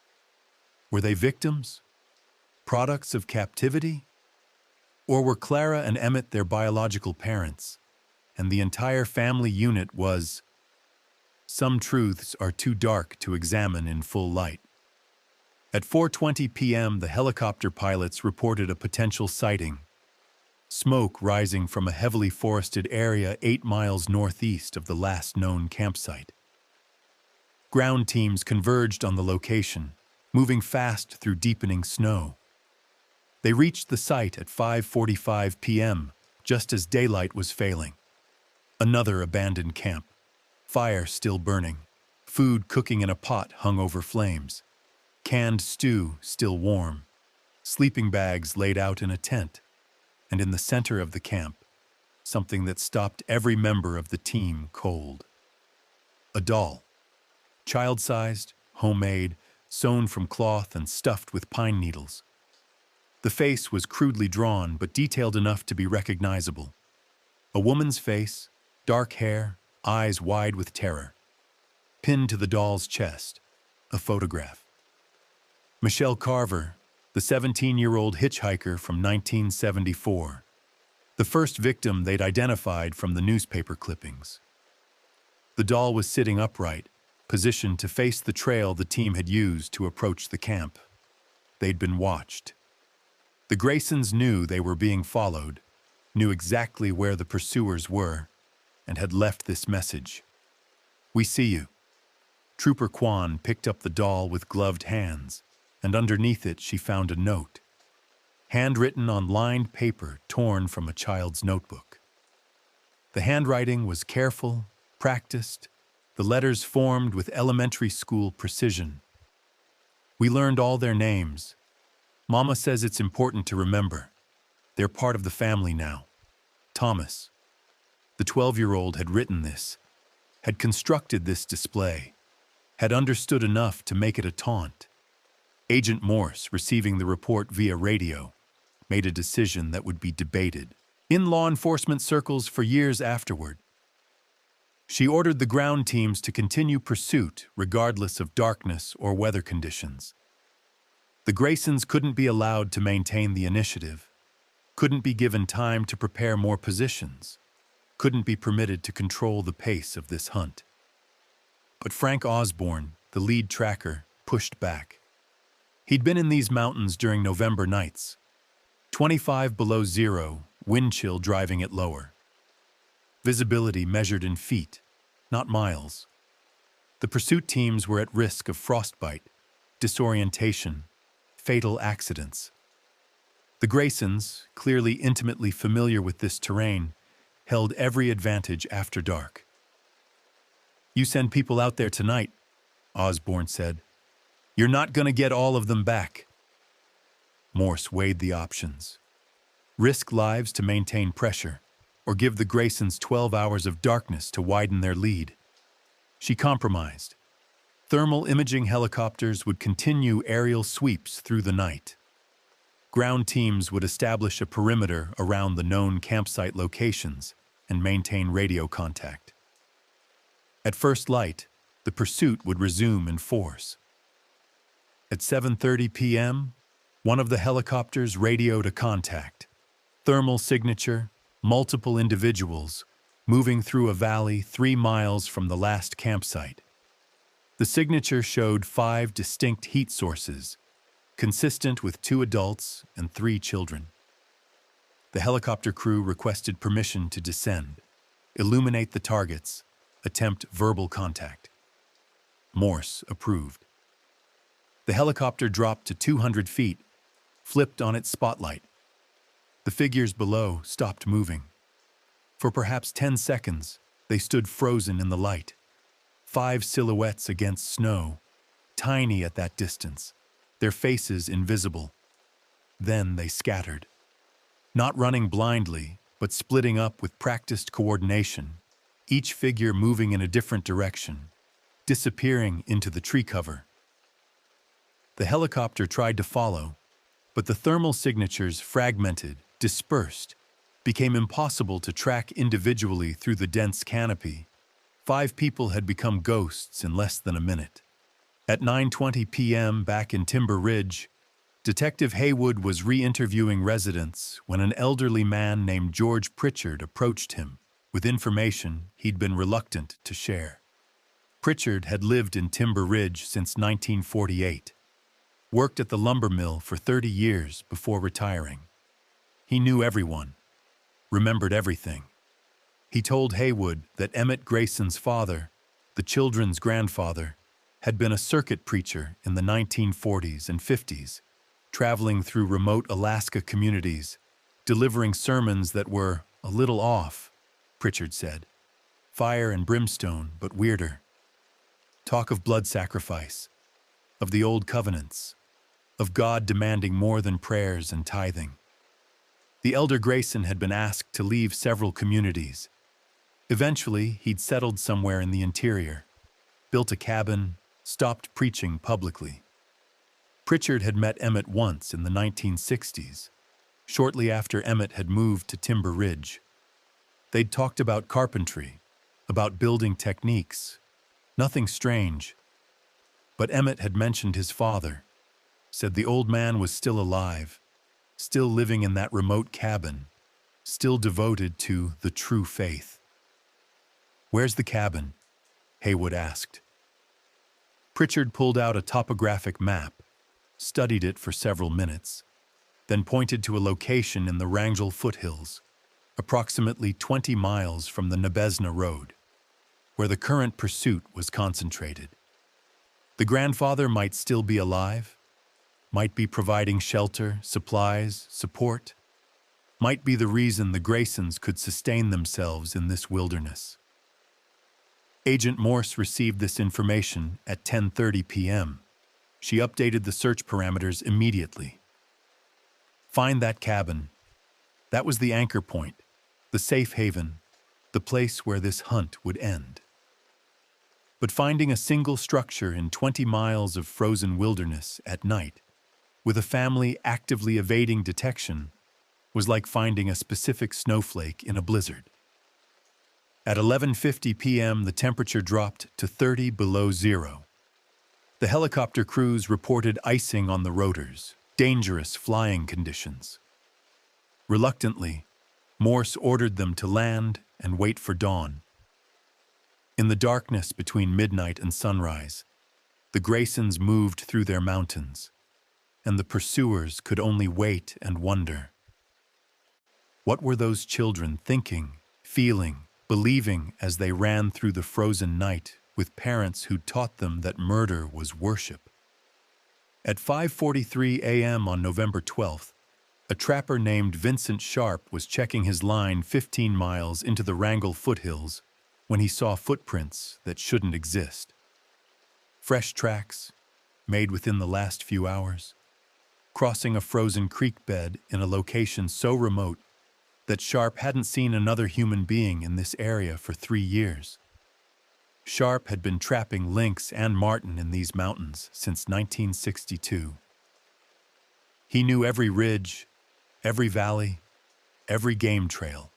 Were they victims? Products of captivity? Or were Clara and Emmett their biological parents, and the entire family unit was... Some truths are too dark to examine in full light. At 4:20 p.m., the helicopter pilots reported a potential sighting. Smoke rising from a heavily forested area 8 miles northeast of the last known campsite. Ground teams converged on the location, moving fast through deepening snow. They reached the site at 5:45 p.m., just as daylight was failing. Another abandoned camp. Fire still burning. Food cooking in a pot hung over flames. Canned stew still warm. Sleeping bags laid out in a tent. And in the center of the camp, something that stopped every member of the team cold. A doll. Child-sized, homemade, sewn from cloth and stuffed with pine needles. The face was crudely drawn but detailed enough to be recognizable. A woman's face, dark hair, eyes wide with terror. Pinned to the doll's chest, a photograph. Michelle Carver, the 17-year-old hitchhiker from 1974. The first victim they'd identified from the newspaper clippings. The doll was sitting upright, positioned to face the trail the team had used to approach the camp. They'd been watched. The Graysons knew they were being followed, knew exactly where the pursuers were, and had left this message. "We see you." Trooper Kwan picked up the doll with gloved hands, and underneath it she found a note, handwritten on lined paper torn from a child's notebook. The handwriting was careful, practiced, the letters formed with elementary school precision. "We learned all their names. Mama says it's important to remember. They're part of the family now. Thomas." The 12-year-old had written this, had constructed this display, had understood enough to make it a taunt. Agent Morse, receiving the report via radio, made a decision that would be debated in law enforcement circles for years afterward. She ordered the ground teams to continue pursuit regardless of darkness or weather conditions. The Graysons couldn't be allowed to maintain the initiative, couldn't be given time to prepare more positions, couldn't be permitted to control the pace of this hunt. But Frank Osborne, the lead tracker, pushed back. He'd been in these mountains during November nights, 25 below zero, wind chill driving it lower. Visibility measured in feet, not miles. The pursuit teams were at risk of frostbite, disorientation, fatal accidents. The Graysons, clearly intimately familiar with this terrain, held every advantage after dark. "You send people out there tonight," Osborne said. "You're not going to get all of them back." Morse weighed the options. Risk lives to maintain pressure, or give the Graysons 12 hours of darkness to widen their lead. She compromised. Thermal imaging helicopters would continue aerial sweeps through the night. Ground teams would establish a perimeter around the known campsite locations and maintain radio contact. At first light, the pursuit would resume in force. At 7:30 p.m., one of the helicopters radioed a contact. Thermal signature, multiple individuals, moving through a valley 3 miles from the last campsite. The signature showed 5 distinct heat sources, consistent with 2 adults and 3 children. The helicopter crew requested permission to descend, illuminate the targets, attempt verbal contact. Morse approved. The helicopter dropped to 200 feet, flipped on its spotlight. The figures below stopped moving. For perhaps 10 seconds, they stood frozen in the light. 5 silhouettes against snow, tiny at that distance, their faces invisible. Then they scattered. Not running blindly, but splitting up with practiced coordination, each figure moving in a different direction, disappearing into the tree cover. The helicopter tried to follow, but the thermal signatures fragmented, dispersed, became impossible to track individually through the dense canopy. 5 people had become ghosts in less than a minute. At 9:20 p.m. back in Timber Ridge, Detective Haywood was re-interviewing residents when an elderly man named George Pritchard approached him with information he'd been reluctant to share. Pritchard had lived in Timber Ridge since 1948, worked at the lumber mill for 30 years before retiring. He knew everyone, remembered everything. He told Haywood that Emmett Grayson's father, the children's grandfather, had been a circuit preacher in the 1940s and 50s, traveling through remote Alaska communities, delivering sermons that were a little off, Pritchard said. Fire and brimstone, but weirder. Talk of blood sacrifice, of the old covenants, of God demanding more than prayers and tithing. The elder Grayson had been asked to leave several communities. Eventually, he'd settled somewhere in the interior, built a cabin, stopped preaching publicly. Pritchard had met Emmett once in the 1960s, shortly after Emmett had moved to Timber Ridge. They'd talked about carpentry, about building techniques, nothing strange. But Emmett had mentioned his father, said the old man was still alive, still living in that remote cabin, still devoted to the true faith. "Where's the cabin?" Haywood asked. Pritchard pulled out a topographic map, studied it for several minutes, then pointed to a location in the Wrangell foothills, approximately 20 miles from the Nebezna Road, where the current pursuit was concentrated. The grandfather might still be alive, might be providing shelter, supplies, support, might be the reason the Graysons could sustain themselves in this wilderness. Agent Morse received this information at 10:30 p.m. She updated the search parameters immediately. Find that cabin. That was the anchor point, the safe haven, the place where this hunt would end. But finding a single structure in 20 miles of frozen wilderness at night, with a family actively evading detection, was like finding a specific snowflake in a blizzard. At 11:50 p.m., the temperature dropped to 30 below zero. The helicopter crews reported icing on the rotors, dangerous flying conditions. Reluctantly, Morse ordered them to land and wait for dawn. In the darkness between midnight and sunrise, the Graysons moved through their mountains, and the pursuers could only wait and wonder. What were those children thinking, feeling, believing as they ran through the frozen night with parents who taught them that murder was worship? At 5:43 a.m. on November 12th, a trapper named Vincent Sharp was checking his line 15 miles into the Wrangell foothills when he saw footprints that shouldn't exist. Fresh tracks, made within the last few hours, crossing a frozen creek bed in a location so remote that Sharp hadn't seen another human being in this area for 3 years. Sharp had been trapping lynx and marten in these mountains since 1962. He knew every ridge, every valley, every game trail.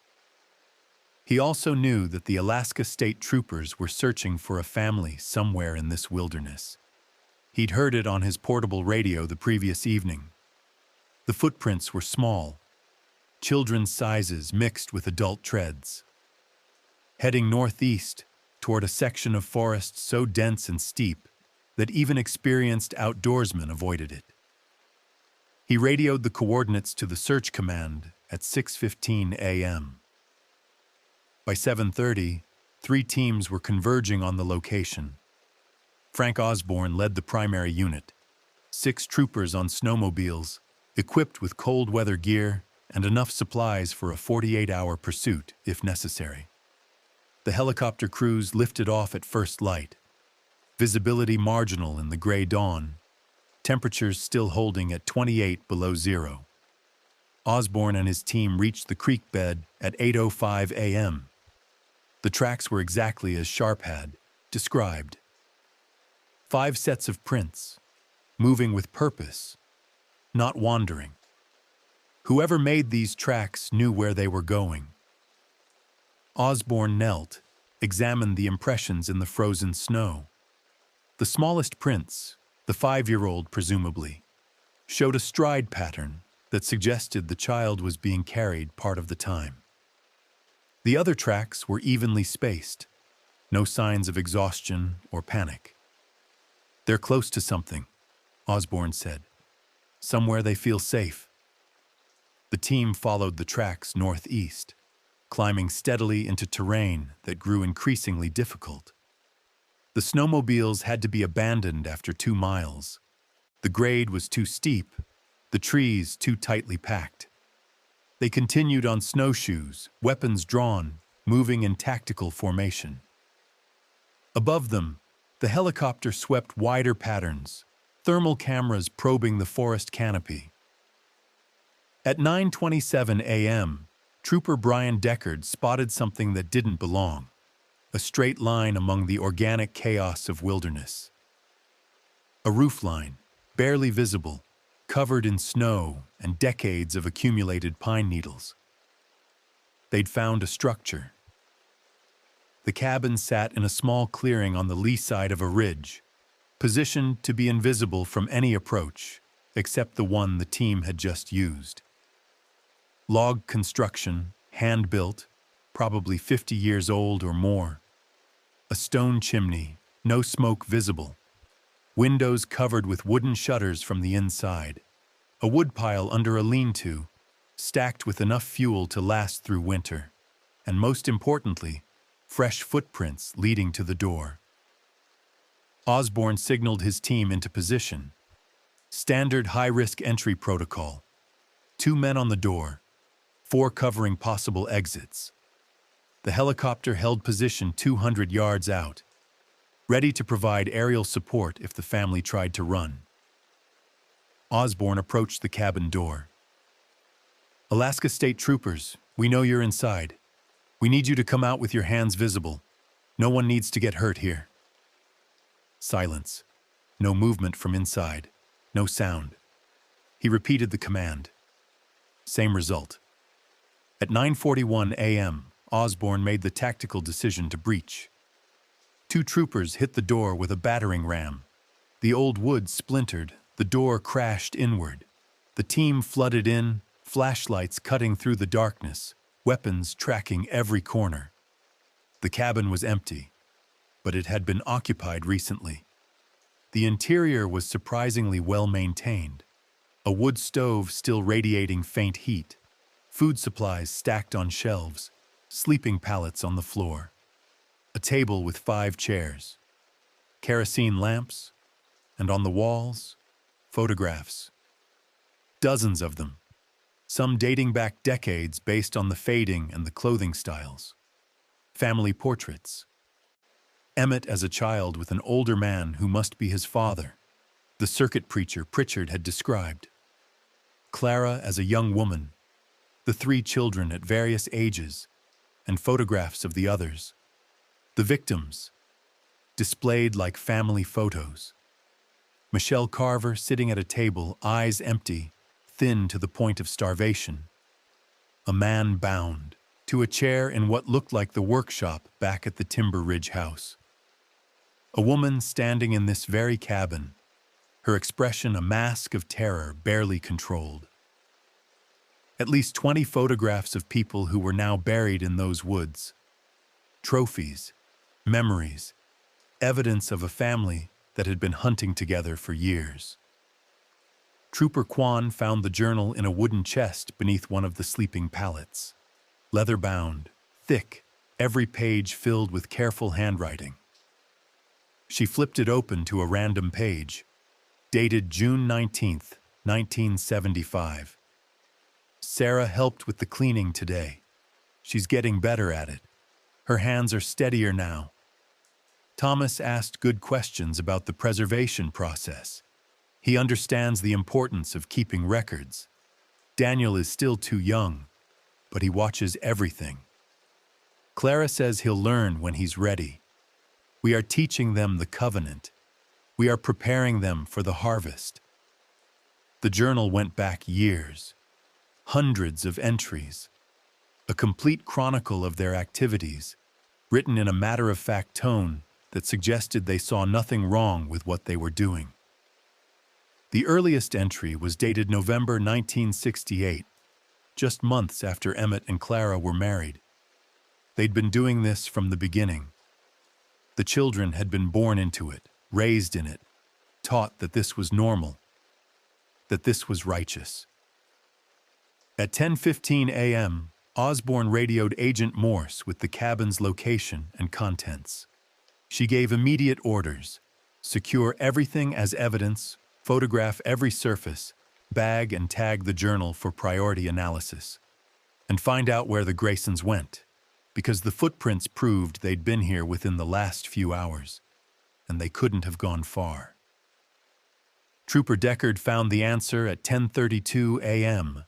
He also knew that the Alaska State Troopers were searching for a family somewhere in this wilderness. He'd heard it on his portable radio the previous evening. The footprints were small, children's sizes mixed with adult treads. Heading northeast toward a section of forest so dense and steep that even experienced outdoorsmen avoided it. He radioed the coordinates to the search command at 6:15 a.m. By 7:30, 3 teams were converging on the location. Frank Osborne led the primary unit, 6 troopers on snowmobiles, equipped with cold weather gear and enough supplies for a 48-hour pursuit if necessary. The helicopter crews lifted off at first light, visibility marginal in the gray dawn, temperatures still holding at 28 below zero. Osborne and his team reached the creek bed at 8:05 a.m. The tracks were exactly as Sharp had described. 5 sets of prints, moving with purpose, not wandering. Whoever made these tracks knew where they were going. Osborne knelt, examined the impressions in the frozen snow. The smallest prints, the 5-year-old presumably, showed a stride pattern that suggested the child was being carried part of the time. The other tracks were evenly spaced, no signs of exhaustion or panic. "They're close to something," Osborne said. "Somewhere they feel safe." The team followed the tracks northeast, climbing steadily into terrain that grew increasingly difficult. The snowmobiles had to be abandoned after 2 miles. The grade was too steep, the trees too tightly packed. They continued on snowshoes, weapons drawn, moving in tactical formation. Above them, the helicopter swept wider patterns, thermal cameras probing the forest canopy. At 9:27 a.m., Trooper Brian Deckard spotted something that didn't belong, a straight line among the organic chaos of wilderness. A roofline, barely visible, covered in snow and decades of accumulated pine needles. They'd found a structure. The cabin sat in a small clearing on the lee side of a ridge, positioned to be invisible from any approach, except the one the team had just used. Log construction, hand-built, probably 50 years old or more. A stone chimney, no smoke visible. Windows covered with wooden shutters from the inside. A woodpile under a lean-to, stacked with enough fuel to last through winter. And most importantly, fresh footprints leading to the door. Osborne signaled his team into position. Standard high-risk entry protocol. 2 men on the door, 4 covering possible exits. The helicopter held position 200 yards out, ready to provide aerial support if the family tried to run. Osborne approached the cabin door. "Alaska State Troopers, we know you're inside. We need you to come out with your hands visible. No one needs to get hurt here. Silence. No movement from inside. No sound. He repeated the command. Same result. At 9:41 a.m., Osborne made the tactical decision to breach. 2 troopers hit the door with a battering ram. The old wood splintered, the door crashed inward. The team flooded in, flashlights cutting through the darkness, weapons tracking every corner. The cabin was empty, but it had been occupied recently. The interior was surprisingly well maintained. A wood stove still radiating faint heat, food supplies stacked on shelves, sleeping pallets on the floor, a table with 5 chairs, kerosene lamps, and on the walls, photographs. Dozens of them, some dating back decades based on the fading and the clothing styles. Family portraits. Emmett as a child with an older man who must be his father, the circuit preacher Pritchard had described. Clara as a young woman, the 3 children at various ages, and photographs of the others. The victims, displayed like family photos. Michelle Carver sitting at a table, eyes empty, thin to the point of starvation. A man bound to a chair in what looked like the workshop back at the Timber Ridge house. A woman standing in this very cabin, her expression a mask of terror barely controlled. At least 20 photographs of people who were now buried in those woods. Trophies, memories, evidence of a family that had been hunting together for years. Trooper Kwan found the journal in a wooden chest beneath one of the sleeping pallets. Leather-bound, thick, every page filled with careful handwriting. She flipped it open to a random page, dated June 19th, 1975. Sarah helped with the cleaning today. She's getting better at it. Her hands are steadier now. Thomas asked good questions about the preservation process. He understands the importance of keeping records. Daniel is still too young, but he watches everything. Clara says he'll learn when he's ready. We are teaching them the covenant. We are preparing them for the harvest. The journal went back years, hundreds of entries, a complete chronicle of their activities, written in a matter-of-fact tone that suggested they saw nothing wrong with what they were doing. The earliest entry was dated November 1968, just months after Emmett and Clara were married. They'd been doing this from the beginning. The children had been born into it, raised in it, taught that this was normal, that this was righteous. At 10:15 a.m., Osborne radioed Agent Morse with the cabin's location and contents. She gave immediate orders: secure everything as evidence, photograph every surface, bag and tag the journal for priority analysis, and find out where the Graysons went, because the footprints proved they'd been here within the last few hours, and they couldn't have gone far. Trooper Deckard found the answer at 10:32 a.m.,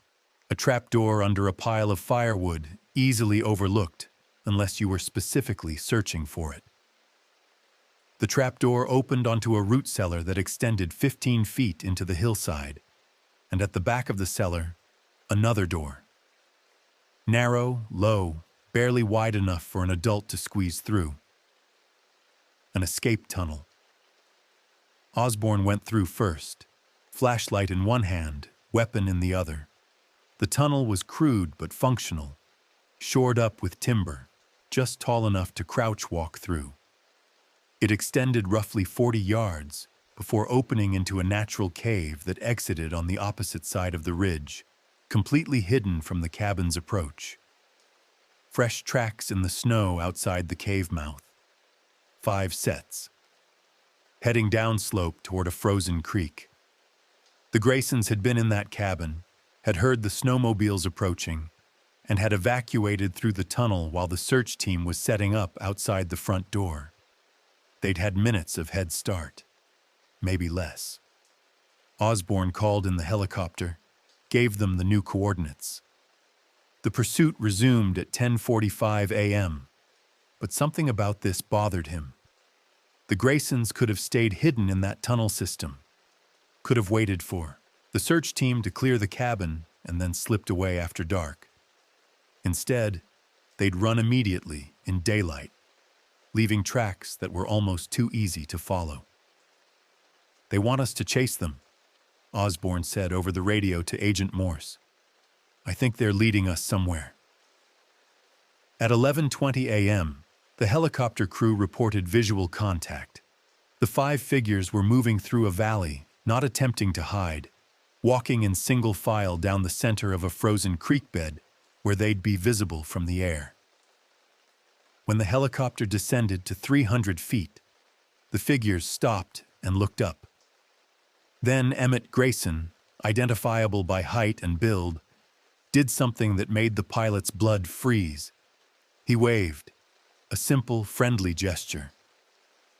a trapdoor under a pile of firewood, easily overlooked unless you were specifically searching for it. The trapdoor opened onto a root cellar that extended 15 feet into the hillside, and at the back of the cellar, another door. Narrow, low, barely wide enough for an adult to squeeze through. An escape tunnel. Osborne went through first, flashlight in one hand, weapon in the other. The tunnel was crude but functional, shored up with timber, just tall enough to crouch walk through. It extended roughly 40 yards before opening into a natural cave that exited on the opposite side of the ridge, completely hidden from the cabin's approach. Fresh tracks in the snow outside the cave mouth. 5 sets. Heading downslope toward a frozen creek. The Graysons had been in that cabin, had heard the snowmobiles approaching, and had evacuated through the tunnel while the search team was setting up outside the front door. They'd had minutes of head start, maybe less. Osborne called in the helicopter, gave them the new coordinates. The pursuit resumed at 10:45 a.m., but something about this bothered him. The Graysons could have stayed hidden in that tunnel system, could have waited for the search team to clear the cabin and then slipped away after dark. Instead, they'd run immediately in daylight, leaving tracks that were almost too easy to follow. "They want us to chase them," Osborne said over the radio to Agent Morse. "I think they're leading us somewhere." At 11:20 a.m., the helicopter crew reported visual contact. The five figures were moving through a valley, not attempting to hide, walking in single file down the center of a frozen creek bed where they'd be visible from the air. When the helicopter descended to 300 feet, the figures stopped and looked up. Then Emmett Grayson, identifiable by height and build, did something that made the pilot's blood freeze. He waved, a simple, friendly gesture.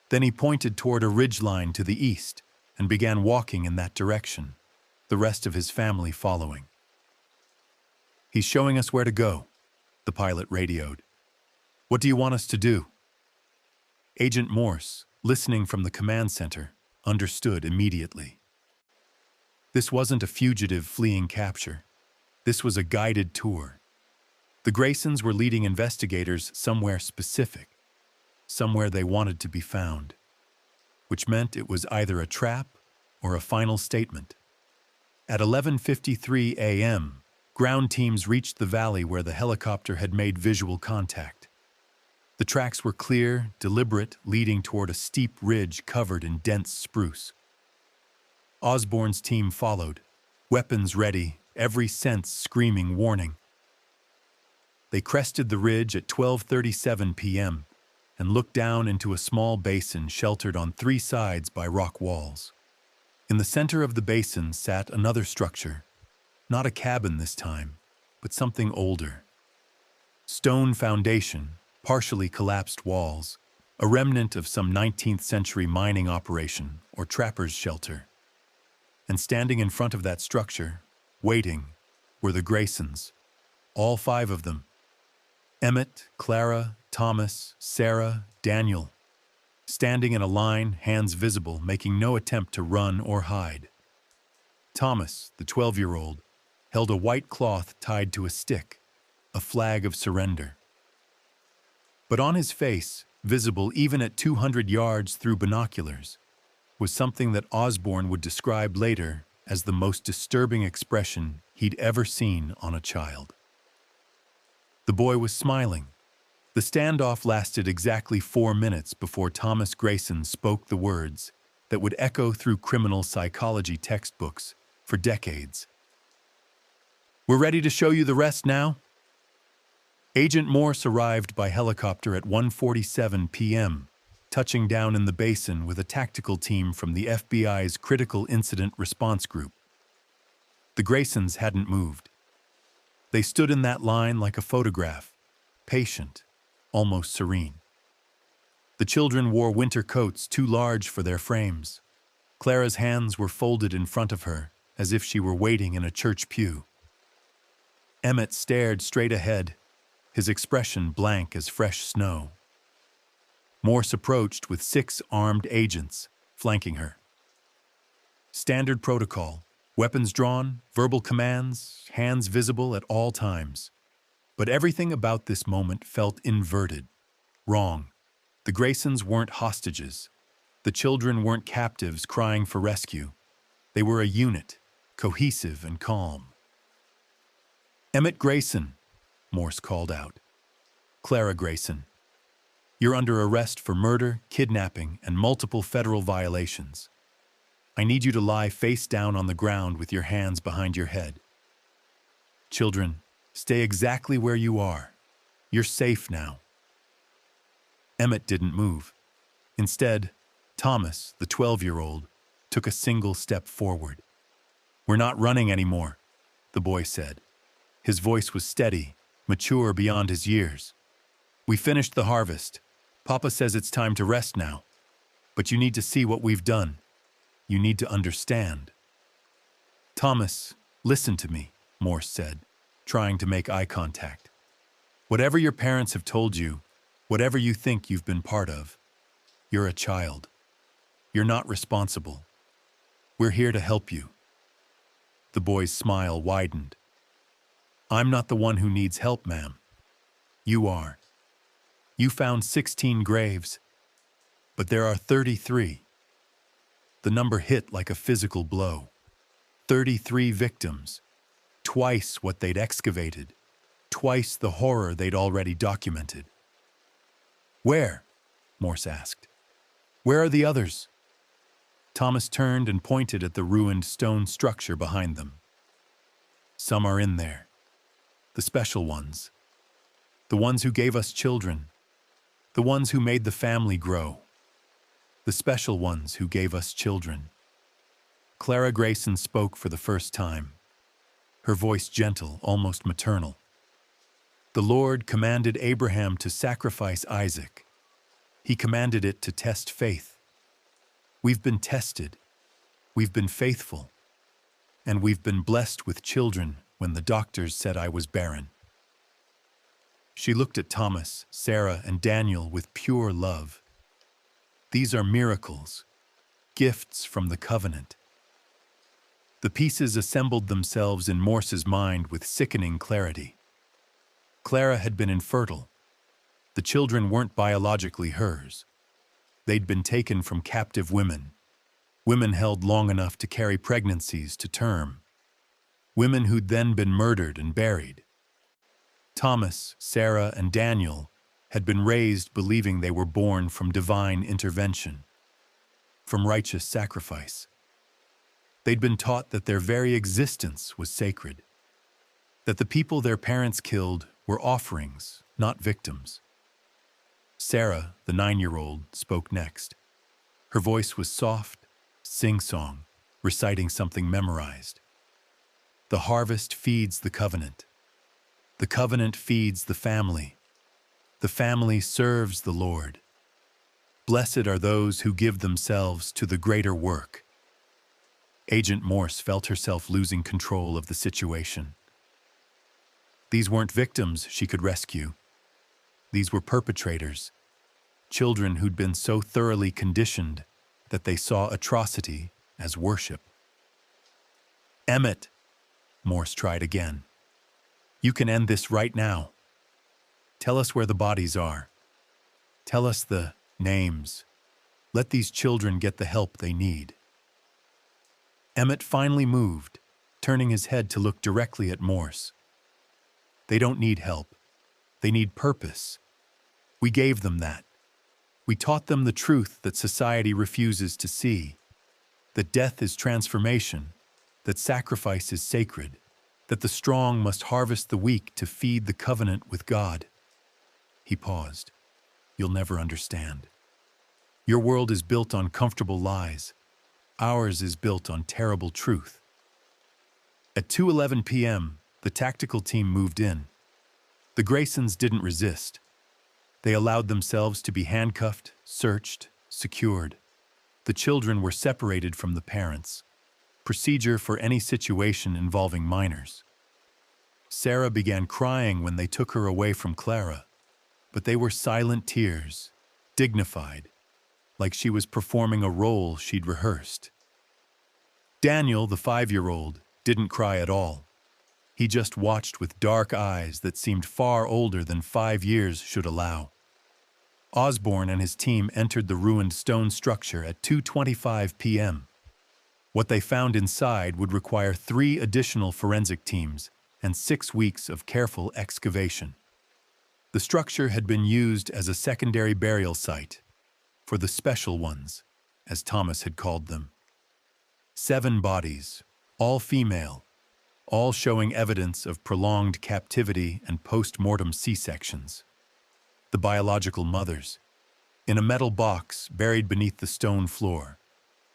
Then he pointed toward a ridgeline to the east and began walking in that direction, the rest of his family following. "He's showing us where to go," the pilot radioed. "What do you want us to do?" Agent Morse, listening from the command center, understood immediately. This wasn't a fugitive fleeing capture. This was a guided tour. The Graysons were leading investigators somewhere specific, somewhere they wanted to be found, which meant it was either a trap or a final statement. At 11:53 a.m., ground teams reached the valley where the helicopter had made visual contact. The tracks were clear, deliberate, leading toward a steep ridge covered in dense spruce. Osborne's team followed, weapons ready, every sense screaming warning. They crested the ridge at 12:37 p.m. and looked down into a small basin sheltered on three sides by rock walls. In the center of the basin sat another structure, not a cabin this time, but something older. Stone foundation, partially collapsed walls, a remnant of some 19th century mining operation or trapper's shelter. And standing in front of that structure, waiting, were the Graysons, all five of them. Emmett, Clara, Thomas, Sarah, Daniel, standing in a line, hands visible, making no attempt to run or hide. Thomas, the 12-year-old, held a white cloth tied to a stick, a flag of surrender. But on his face, visible even at 200 yards through binoculars, was something that Osborne would describe later as the most disturbing expression he'd ever seen on a child. The boy was smiling. The standoff lasted exactly 4 minutes before Thomas Grayson spoke the words that would echo through criminal psychology textbooks for decades. "We're ready to show you the rest now?" Agent Morse arrived by helicopter at 1:47 p.m., touching down in the basin with a tactical team from the FBI's Critical Incident Response Group. The Graysons hadn't moved. They stood in that line like a photograph, patient, almost serene. The children wore winter coats too large for their frames. Clara's hands were folded in front of her, as if she were waiting in a church pew. Emmett stared straight ahead, his expression blank as fresh snow. Morse approached with 6 armed agents, flanking her. Standard protocol, weapons drawn, verbal commands, hands visible at all times. But everything about this moment felt inverted, wrong. The Graysons weren't hostages. The children weren't captives crying for rescue. They were a unit, cohesive and calm. "Emmett Grayson," Morse called out. "Clara Grayson. You're under arrest for murder, kidnapping, and multiple federal violations. I need you to lie face down on the ground with your hands behind your head. Children, stay exactly where you are. You're safe now." Emmett didn't move. Instead, Thomas, the 12-year-old, took a single step forward. "We're not running anymore," the boy said. His voice was steady, mature beyond his years. "We finished the harvest. Papa says it's time to rest now. But you need to see what we've done. You need to understand." "Thomas, listen to me," Morse said. trying to make eye contact. Whatever your parents have told you, whatever you think you've been part of, you're a child. You're not responsible. We're here to help you. The boy's smile widened. I'm not the one who needs help, ma'am. You are. You found 16 graves, but there are 33. The number hit like a physical blow. 33 victims. Twice what they'd excavated. Twice the horror they'd already documented. Where? Morse asked. Where are the others? Thomas turned and pointed at the ruined stone structure behind them. Some are in there. The special ones. The ones who gave us children. The ones who made the family grow. The special ones who gave us children. Clara Grayson spoke for the first time. Her voice gentle, almost maternal. The Lord commanded Abraham to sacrifice Isaac. He commanded it to test faith. We've been tested. We've been faithful. And we've been blessed with children when the doctors said I was barren. She looked at Thomas, Sarah, and Daniel with pure love. These are miracles, gifts from the covenant. The pieces assembled themselves in Morse's mind with sickening clarity. Clara had been infertile. The children weren't biologically hers. They'd been taken from captive women, women held long enough to carry pregnancies to term, women who'd then been murdered and buried. Thomas, Sarah, and Daniel had been raised believing they were born from divine intervention, from righteous sacrifice. They'd been taught that their very existence was sacred, that the people their parents killed were offerings, not victims. Sarah, the 9-year-old, spoke next. Her voice was soft, sing-song, reciting something memorized. The harvest feeds the covenant. The covenant feeds the family. The family serves the Lord. Blessed are those who give themselves to the greater work. Agent Morse felt herself losing control of the situation. These weren't victims she could rescue. These were perpetrators, children who'd been so thoroughly conditioned that they saw atrocity as worship. Emmett, Morse tried again. You can end this right now. Tell us where the bodies are. Tell us the names. Let these children get the help they need. Emmett finally moved, turning his head to look directly at Morse. They don't need help. They need purpose. We gave them that. We taught them the truth that society refuses to see, that death is transformation, that sacrifice is sacred, that the strong must harvest the weak to feed the covenant with God. He paused. You'll never understand. Your world is built on comfortable lies. Ours is built on terrible truth. At 2:11 p.m., the tactical team moved in. The Graysons didn't resist. They allowed themselves to be handcuffed, searched, secured. The children were separated from the parents. Procedure for any situation involving minors. Sarah began crying when they took her away from Clara, but they were silent tears, dignified, like she was performing a role she'd rehearsed. Daniel, the 5-year-old, didn't cry at all. He just watched with dark eyes that seemed far older than 5 years should allow. Osborne and his team entered the ruined stone structure at 2:25 p.m. What they found inside would require 3 additional forensic teams and 6 weeks of careful excavation. The structure had been used as a secondary burial site for the special ones, as Thomas had called them. 7 bodies, all female, all showing evidence of prolonged captivity and post-mortem C-sections. The biological mothers, in a metal box buried beneath the stone floor,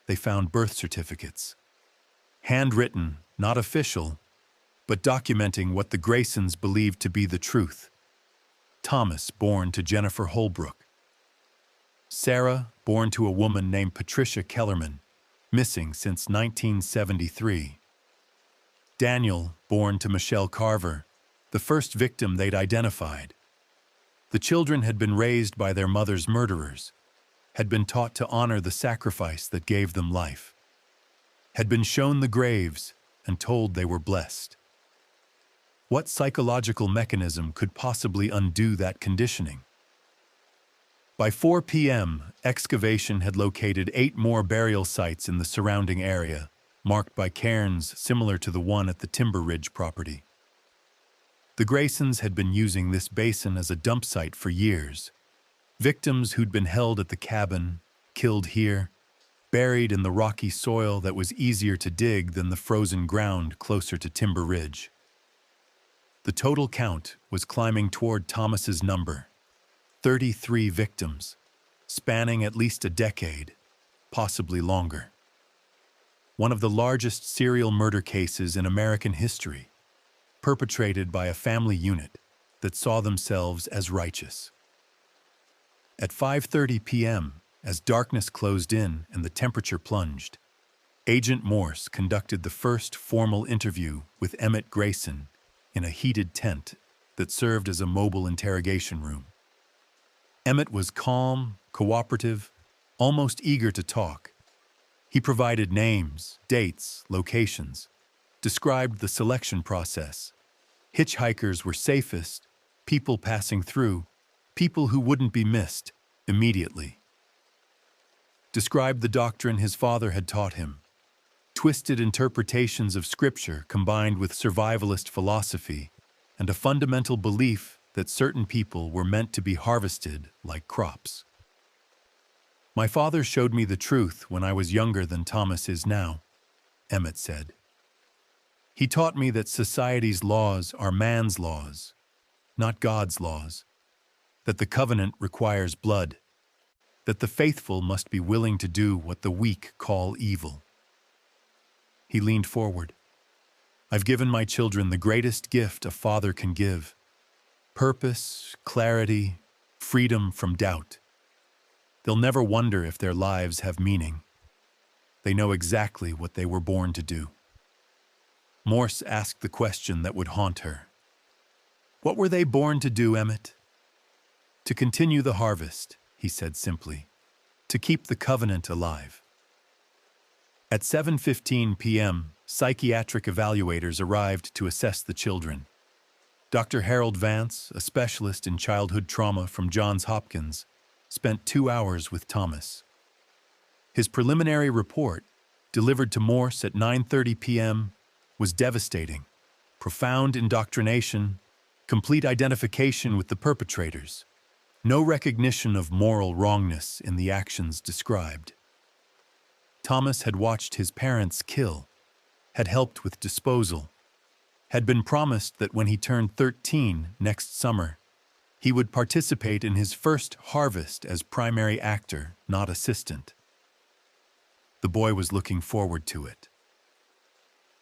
they found birth certificates. Handwritten, not official, but documenting what the Graysons believed to be the truth. Thomas, born to Jennifer Holbrook. Sarah, born to a woman named Patricia Kellerman, missing since 1973. Daniel, born to Michelle Carver, the first victim they'd identified. The children had been raised by their mother's murderers, had been taught to honor the sacrifice that gave them life, had been shown the graves and told they were blessed. What psychological mechanism could possibly undo that conditioning? By 4 p.m., excavation had located 8 more burial sites in the surrounding area, marked by cairns similar to the one at the Timber Ridge property. The Graysons had been using this basin as a dump site for years. Victims who'd been held at the cabin, killed here, buried in the rocky soil that was easier to dig than the frozen ground closer to Timber Ridge. The total count was climbing toward Thomas's number: 33 victims, spanning at least a decade, possibly longer. One of the largest serial murder cases in American history, perpetrated by a family unit that saw themselves as righteous. At 5:30 p.m., as darkness closed in and the temperature plunged, Agent Morse conducted the first formal interview with Emmett Grayson in a heated tent that served as a mobile interrogation room. Emmett was calm, cooperative, almost eager to talk. He provided names, dates, locations, described the selection process. Hitchhikers were safest, people passing through, people who wouldn't be missed immediately. Described the doctrine his father had taught him, twisted interpretations of Scripture combined with survivalist philosophy and a fundamental belief that certain people were meant to be harvested like crops. "My father showed me the truth when I was younger than Thomas is now," Emmett said. "He taught me that society's laws are man's laws, not God's laws, that the covenant requires blood, that the faithful must be willing to do what the weak call evil." He leaned forward. "I've given my children the greatest gift a father can give: purpose, clarity, freedom from doubt. They'll never wonder if their lives have meaning. They know exactly what they were born to do." Morse asked the question that would haunt her. "What were they born to do, Emmett?" "To continue the harvest," he said simply. "To keep the covenant alive." At 7:15 p.m., psychiatric evaluators arrived to assess the children. Dr. Harold Vance, a specialist in childhood trauma from Johns Hopkins, spent 2 hours with Thomas. His preliminary report, delivered to Morse at 9:30 p.m., was devastating: profound indoctrination, complete identification with the perpetrators, no recognition of moral wrongness in the actions described. Thomas had watched his parents kill, had helped with disposal, had been promised that when he turned 13 next summer, he would participate in his first harvest as primary actor, not assistant. The boy was looking forward to it.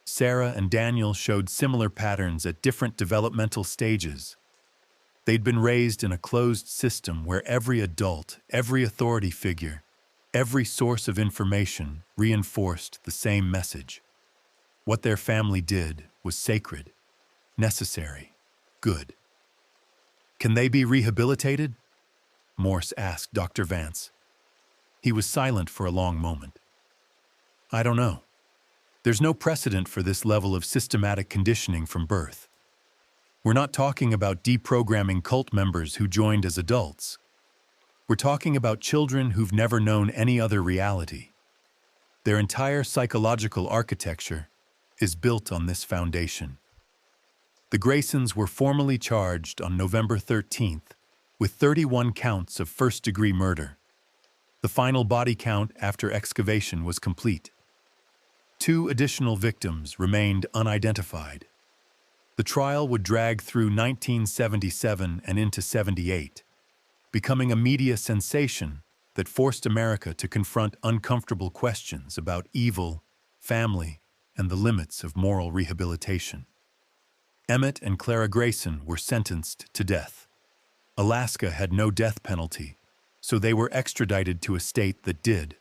Sarah and Daniel showed similar patterns at different developmental stages. They'd been raised in a closed system where every adult, every authority figure, every source of information reinforced the same message. What their family did was sacred, necessary, good. "Can they be rehabilitated?" Morse asked Dr. Vance. He was silent for a long moment. "I don't know. There's no precedent for this level of systematic conditioning from birth. We're not talking about deprogramming cult members who joined as adults. We're talking about children who've never known any other reality. Their entire psychological architecture is built on this foundation." The Graysons were formally charged on November 13th with 31 counts of first-degree murder. The final body count after excavation was complete. 2 additional victims remained unidentified. The trial would drag through 1977 and into 78, becoming a media sensation that forced America to confront uncomfortable questions about evil, family, and the limits of moral rehabilitation. Emmett and Clara Grayson were sentenced to death. Alaska had no death penalty, so they were extradited to a state that did,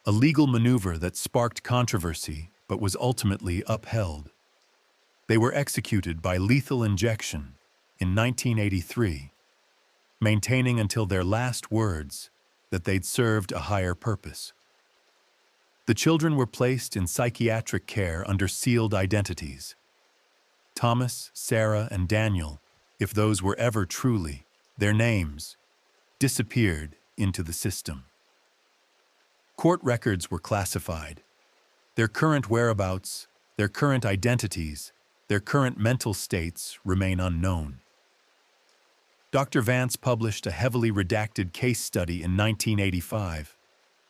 a legal maneuver that sparked controversy but was ultimately upheld. They were executed by lethal injection in 1983, maintaining until their last words that they'd served a higher purpose. The children were placed in psychiatric care under sealed identities. Thomas, Sarah, and Daniel, if those were ever truly their names, disappeared into the system. Court records were classified. Their current whereabouts, their current identities, their current mental states remain unknown. Dr. Vance published a heavily redacted case study in 1985,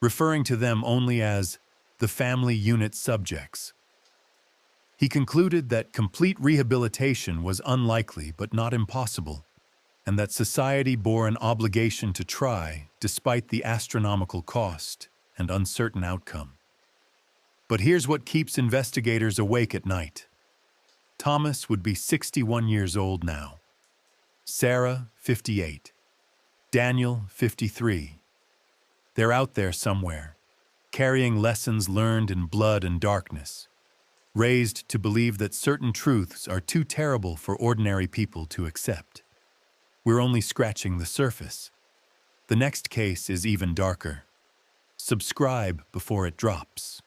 referring to them only as the family unit subjects. He concluded that complete rehabilitation was unlikely but not impossible, and that society bore an obligation to try despite the astronomical cost and uncertain outcome. But here's what keeps investigators awake at night. Thomas would be 61 years old now. Sarah, 58. Daniel, 53. They're out there somewhere, carrying lessons learned in blood and darkness, raised to believe that certain truths are too terrible for ordinary people to accept. We're only scratching the surface. The next case is even darker. Subscribe before it drops.